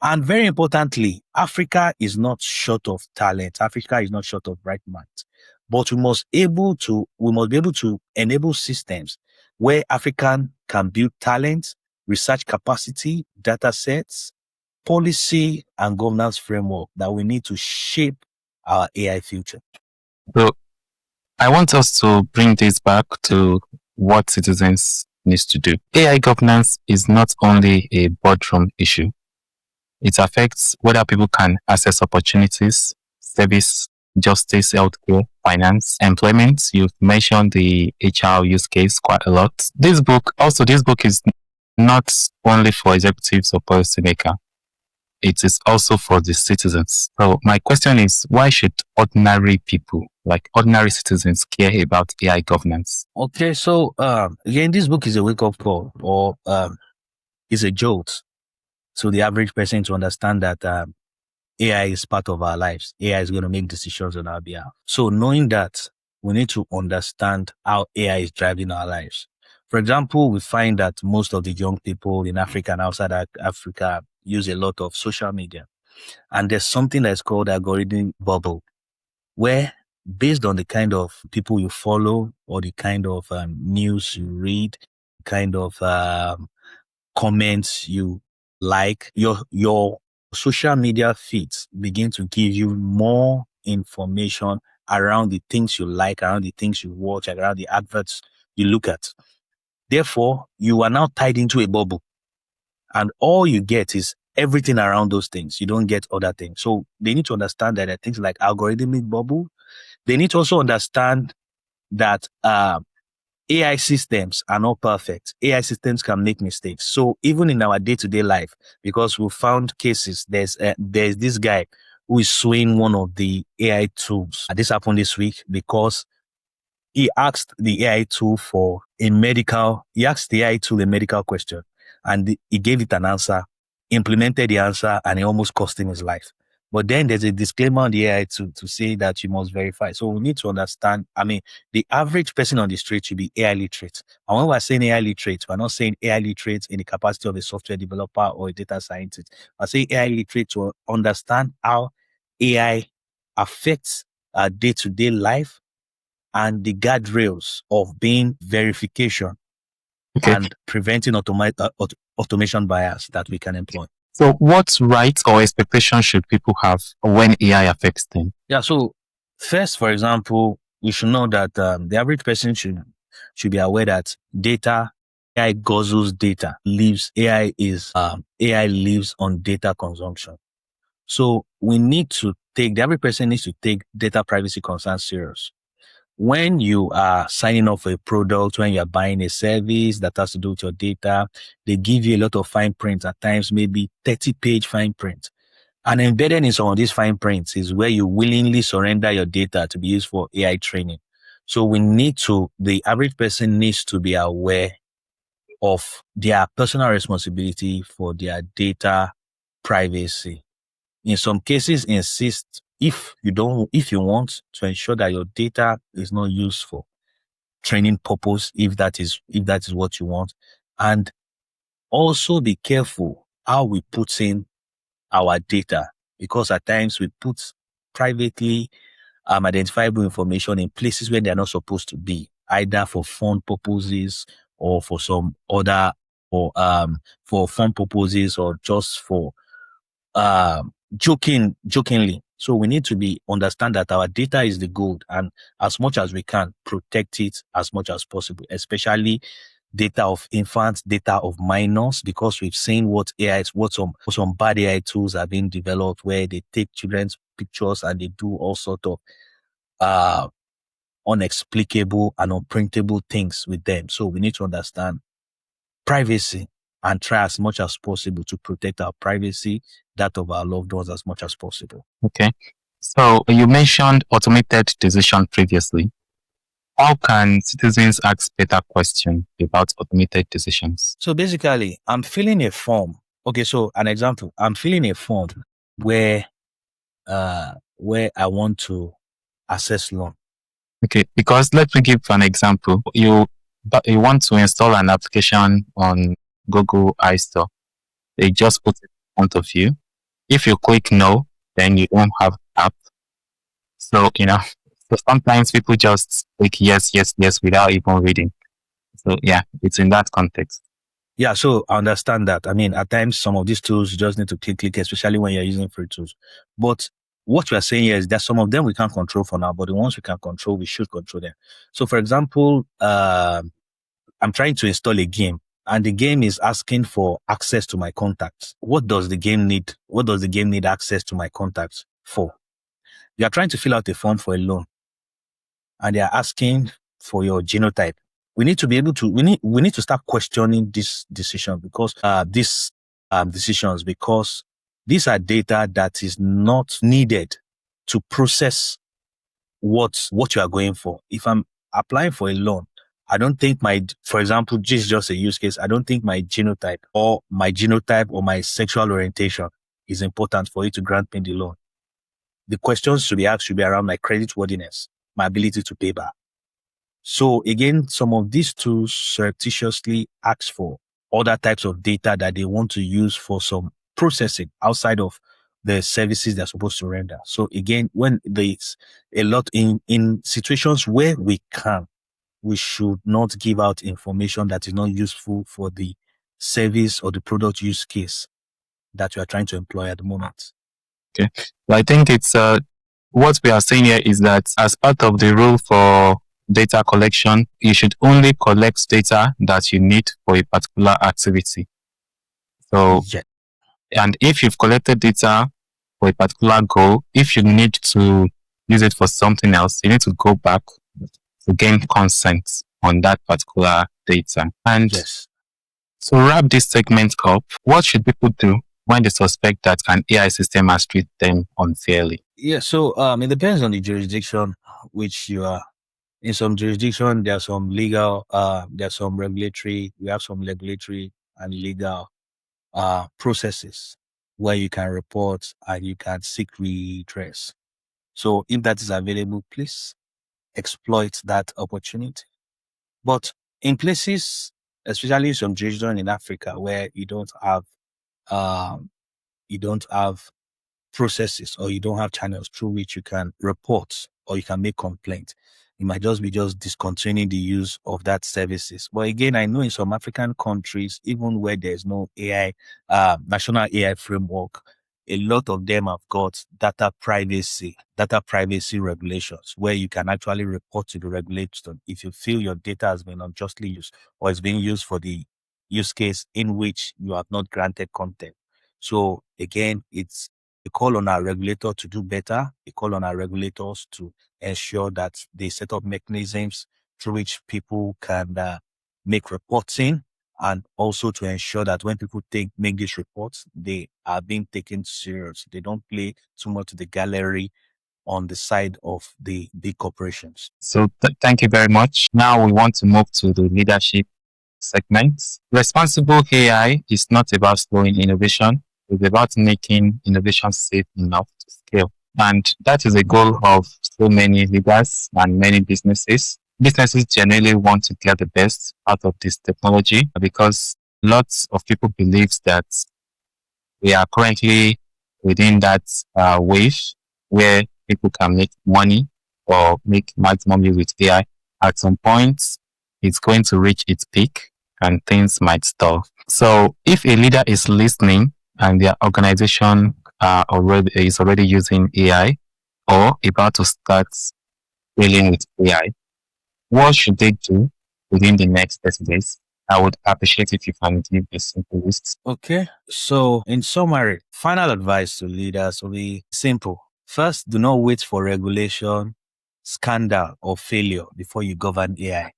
And very importantly, Africa is not short of talent. Africa is not short of bright minds. But we must be able to enable systems where African can build talent, research capacity, data sets, policy, and governance framework that we need to shape our AI future. So I want us to bring this back to what citizens needs to do. AI governance is not only a boardroom issue. It affects whether people can access opportunities, service, justice, healthcare, finance, employment. You've mentioned the HR use case quite a lot. This book is not only for executives or policymakers. It is also for the citizens. So my question is, why should ordinary people, like ordinary citizens, care about AI governance? Okay, so again, this book is a wake-up call, or is a jolt to the average person to understand that AI is part of our lives. AI is going to make decisions on our behalf. So knowing that, we need to understand how AI is driving our lives. For example, we find that most of the young people in Africa and outside Africa use a lot of social media. And there's something that's called algorithm bubble, where based on the kind of people you follow or the kind of news you read, kind of comments you like, your social media feeds begin to give you more information around the things you like, around the things you watch, around the adverts you look at. Therefore, you are now tied into a bubble, and all you get is everything around those things. You don't get other things. So they need to understand that there are things like algorithmic bubble. They need to also understand that AI systems are not perfect. AI systems can make mistakes. So even in our day-to-day life, because we found cases, there's this guy who is suing one of the AI tools. This happened this week because he asked the AI tool he asked the AI tool a medical question, and he gave it an answer, implemented the answer, and it almost cost him his life. But then there's a disclaimer on the AI to say that you must verify. So we need to understand, the average person on the street should be AI literate. And when we're saying AI literate, we're not saying AI literate in the capacity of a software developer or a data scientist. We're saying AI literate to understand how AI affects our day-to-day life, and the guardrails of being verification and preventing automation bias that we can employ. So what rights or expectations should people have when AI affects them? Yeah, so first, for example, we should know that the average person should be aware that AI guzzles data, AI lives on data consumption. So the average person needs to take data privacy concerns serious. When you are signing up for a product, when you are buying a service that has to do with your data, they give you a lot of fine print, at times maybe 30-page fine print. And embedded in some of these fine prints is where you willingly surrender your data to be used for AI training. So the average person needs to be aware of their personal responsibility for their data privacy. In some cases, insist if you want to ensure that your data is not used for training purpose, if that is what you want, and also be careful how we put in our data, because at times we put privately identifiable information in places where they are not supposed to be, either for fun purposes or for some other, or for fun purposes, or just for jokingly. So we need to understand that our data is the gold, and as much as we can protect it as much as possible, especially data of infants, data of minors, because we've seen what some bad AI tools are being developed where they take children's pictures and they do all sort of unexplicable and unprintable things with them. So we need to understand privacy and try as much as possible to protect our privacy, that of our loved ones, as much as possible. Okay. So you mentioned automated decision previously. How can citizens ask better questions about automated decisions? So basically, I'm filling a form. Okay, so an example, I'm filling a form where I want to access loan. Okay, because let me give an example. You want to install an application on Google iStore. They just put it in front of you. If you click no, then you don't have app. So, so sometimes people just click yes, yes, yes without even reading. So yeah, it's in that context. Yeah, so I understand that. I mean, at times some of these tools you just need to click, especially when you're using free tools. But what we are saying here is that some of them we can't control for now, but the ones we can control, we should control them. So for example, I'm trying to install a game, and the game is asking for access to my contacts. What does the game need? What does the game need access to my contacts for? You are trying to fill out a form for a loan, and they are asking for your genotype. We need to be able to, we need to start questioning this decision, because these decisions, because these are data that is not needed to process what you are going for. If I'm applying for a loan, I don't think for example, this is just a use case. I don't think my genotype or my sexual orientation is important for you to grant me the loan. The questions to be asked should be around my creditworthiness, my ability to pay back. So again, some of these tools surreptitiously ask for other types of data that they want to use for some processing outside of the services they're supposed to render. So again, when there's a lot in situations where we should not give out information that is not useful for the service or the product use case that we are trying to employ at the moment. Okay. So I think it's what we are saying here is that as part of the rule for data collection, you should only collect data that you need for a particular activity. So, yeah. And if you've collected data for a particular goal, if you need to use it for something else, you need to go back to gain consent on that particular data. And yes. to wrap this segment up, what should people do when they suspect that an AI system has treated them unfairly? Yeah, so it depends on the jurisdiction which you are. In some jurisdiction, there's some legal, there's some regulatory. We have some regulatory and legal processes where you can report and you can seek redress. So if that is available, please exploit that opportunity. But in places, especially some jurisdiction in Africa where you don't have processes, or you don't have channels through which you can report or you can make complaint, it might just be discontinuing the use of that services. But again, I know in some African countries, even where there's no AI, national AI framework, a lot of them have got data privacy regulations where you can actually report to the regulator if you feel your data has been unjustly used or is being used for the use case in which you have not granted consent. So again, it's a call on our regulator to do better, a call on our regulators to ensure that they set up mechanisms through which people can make reporting, and also to ensure that when people make these reports, they are being taken serious. They don't play too much to the gallery on the side of the big corporations. So thank you very much. Now we want to move to the leadership segment. Responsible AI is not about slowing innovation. It's about making innovation safe enough to scale. And that is a goal of so many leaders and many businesses. Businesses generally want to get the best out of this technology because lots of people believe that we are currently within that wave where people can make money or make maximum use with AI. At some point, it's going to reach its peak and things might stall. So if a leader is listening and their organization is already using AI or about to start dealing with AI, what should they do within the next 30 days? I would appreciate if you can give a simple list. Okay. So in summary, final advice to leaders will be simple. First, do not wait for regulation, scandal, or failure before you govern AI.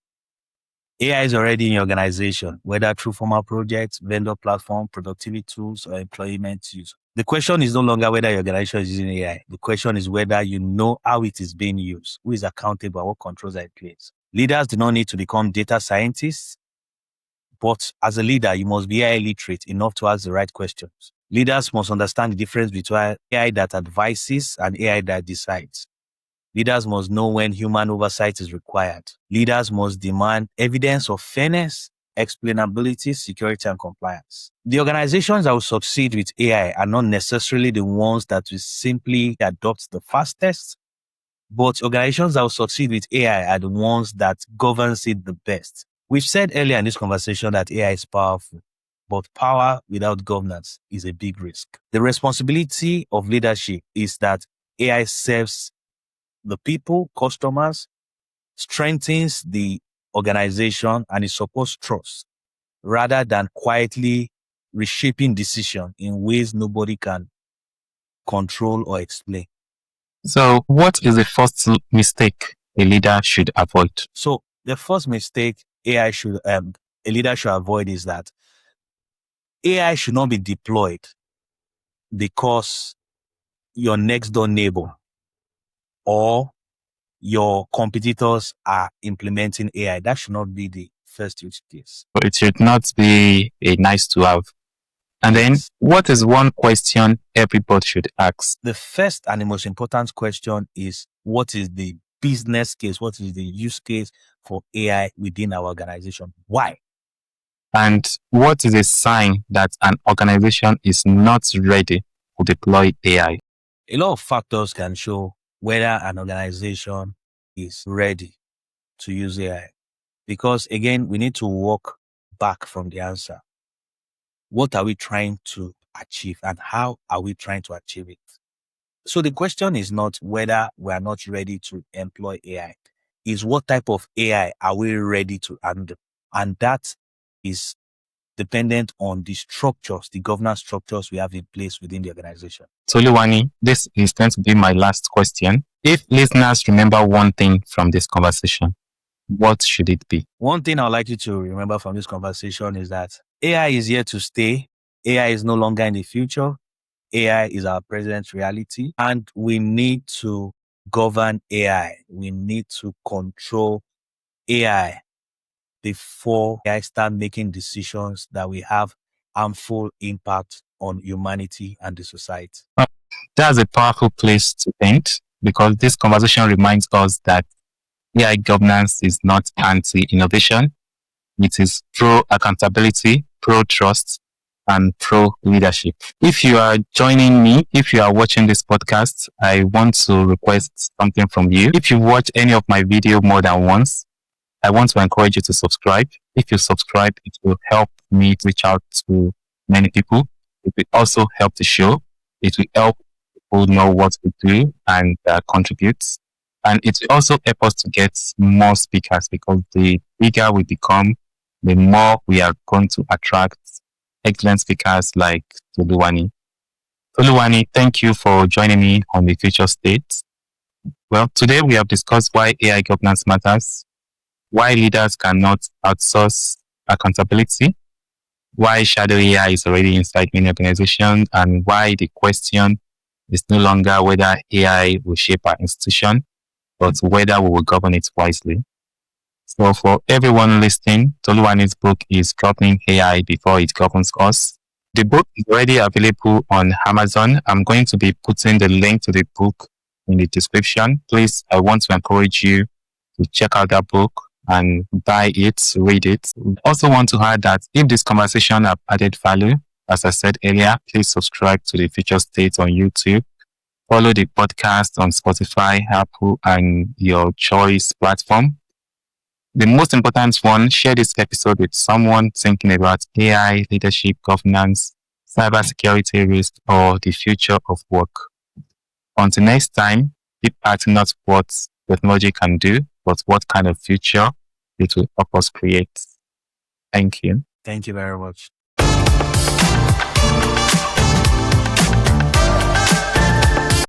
AI is already in your organization, whether through formal projects, vendor platform, productivity tools, or employment use. The question is no longer whether your organization is using AI. The question is whether you know how it is being used, who is accountable, and what controls are in place. Leaders do not need to become data scientists, but as a leader, you must be AI literate enough to ask the right questions. Leaders must understand the difference between AI that advises and AI that decides. Leaders must know when human oversight is required. Leaders must demand evidence of fairness, explainability, security, and compliance. The organizations that will succeed with AI are not necessarily the ones that will simply adopt the fastest, but organizations that will succeed with AI are the ones that governs it the best. We've said earlier in this conversation that AI is powerful, but power without governance is a big risk. The responsibility of leadership is that AI serves the people, customers, strengthens the organization, and it supports trust rather than quietly reshaping decision in ways nobody can control or explain. So what is the first mistake a leader should avoid? So the first mistake a leader should avoid is that AI should not be deployed because your next door neighbor or your competitors are implementing AI. That should not be the first use case. It should not be a nice to have. And then, what is one question everybody should ask? The first and the most important question is, what is the business case? What is the use case for AI within our organization? Why? And what is a sign that an organization is not ready to deploy AI? A lot of factors can show whether an organization is ready to use AI. Because again, we need to walk back from the answer. What are we trying to achieve and how are we trying to achieve it? So the question is not whether we are not ready to employ AI, is what type of AI are we ready to handle? And that is dependent on the structures, the governance structures we have in place within the organization. Tuluanyi, this is going to be my last question. If listeners remember one thing from this conversation, what should it be? One thing I'd like you to remember from this conversation is that AI is here to stay. AI is no longer in the future. AI is our present reality, and we need to govern AI. We need to control AI before AI start making decisions that will have harmful impact on humanity and the society. That's a powerful place to end because this conversation reminds us that AI governance is not anti-innovation. It is pro-accountability, pro-trust, and pro leadership. If you are joining me, if you are watching this podcast, I want to request something from you. If you watch any of my video more than once, I want to encourage you to subscribe. If you subscribe, it will help me reach out to many people. It will also help the show. It will help people know what we do and contribute. And it will also help us to get more speakers, because the bigger we become, the more we are going to attract excellent speakers like Tuluanyi. Tuluanyi, thank you for joining me on the Future State. Well, today we have discussed why AI governance matters, why leaders cannot outsource accountability, why shadow AI is already inside many organizations, and why the question is no longer whether AI will shape our institution, but whether we will govern it wisely. So for everyone listening, Tuluanyi's book is Governing AI Before It Governs Us. The book is already available on Amazon. I'm going to be putting the link to the book in the description. Please, I want to encourage you to check out that book and buy it, read it. I also want to add that if this conversation have added value, as I said earlier, please subscribe to the Future State on YouTube. Follow the podcast on Spotify, Apple, and your choice platform. The most important one, share this episode with someone thinking about AI, leadership, governance, cybersecurity risk, or the future of work. Until next time, keep asking not what technology can do, but what kind of future it will help us create. Thank you. Thank you very much.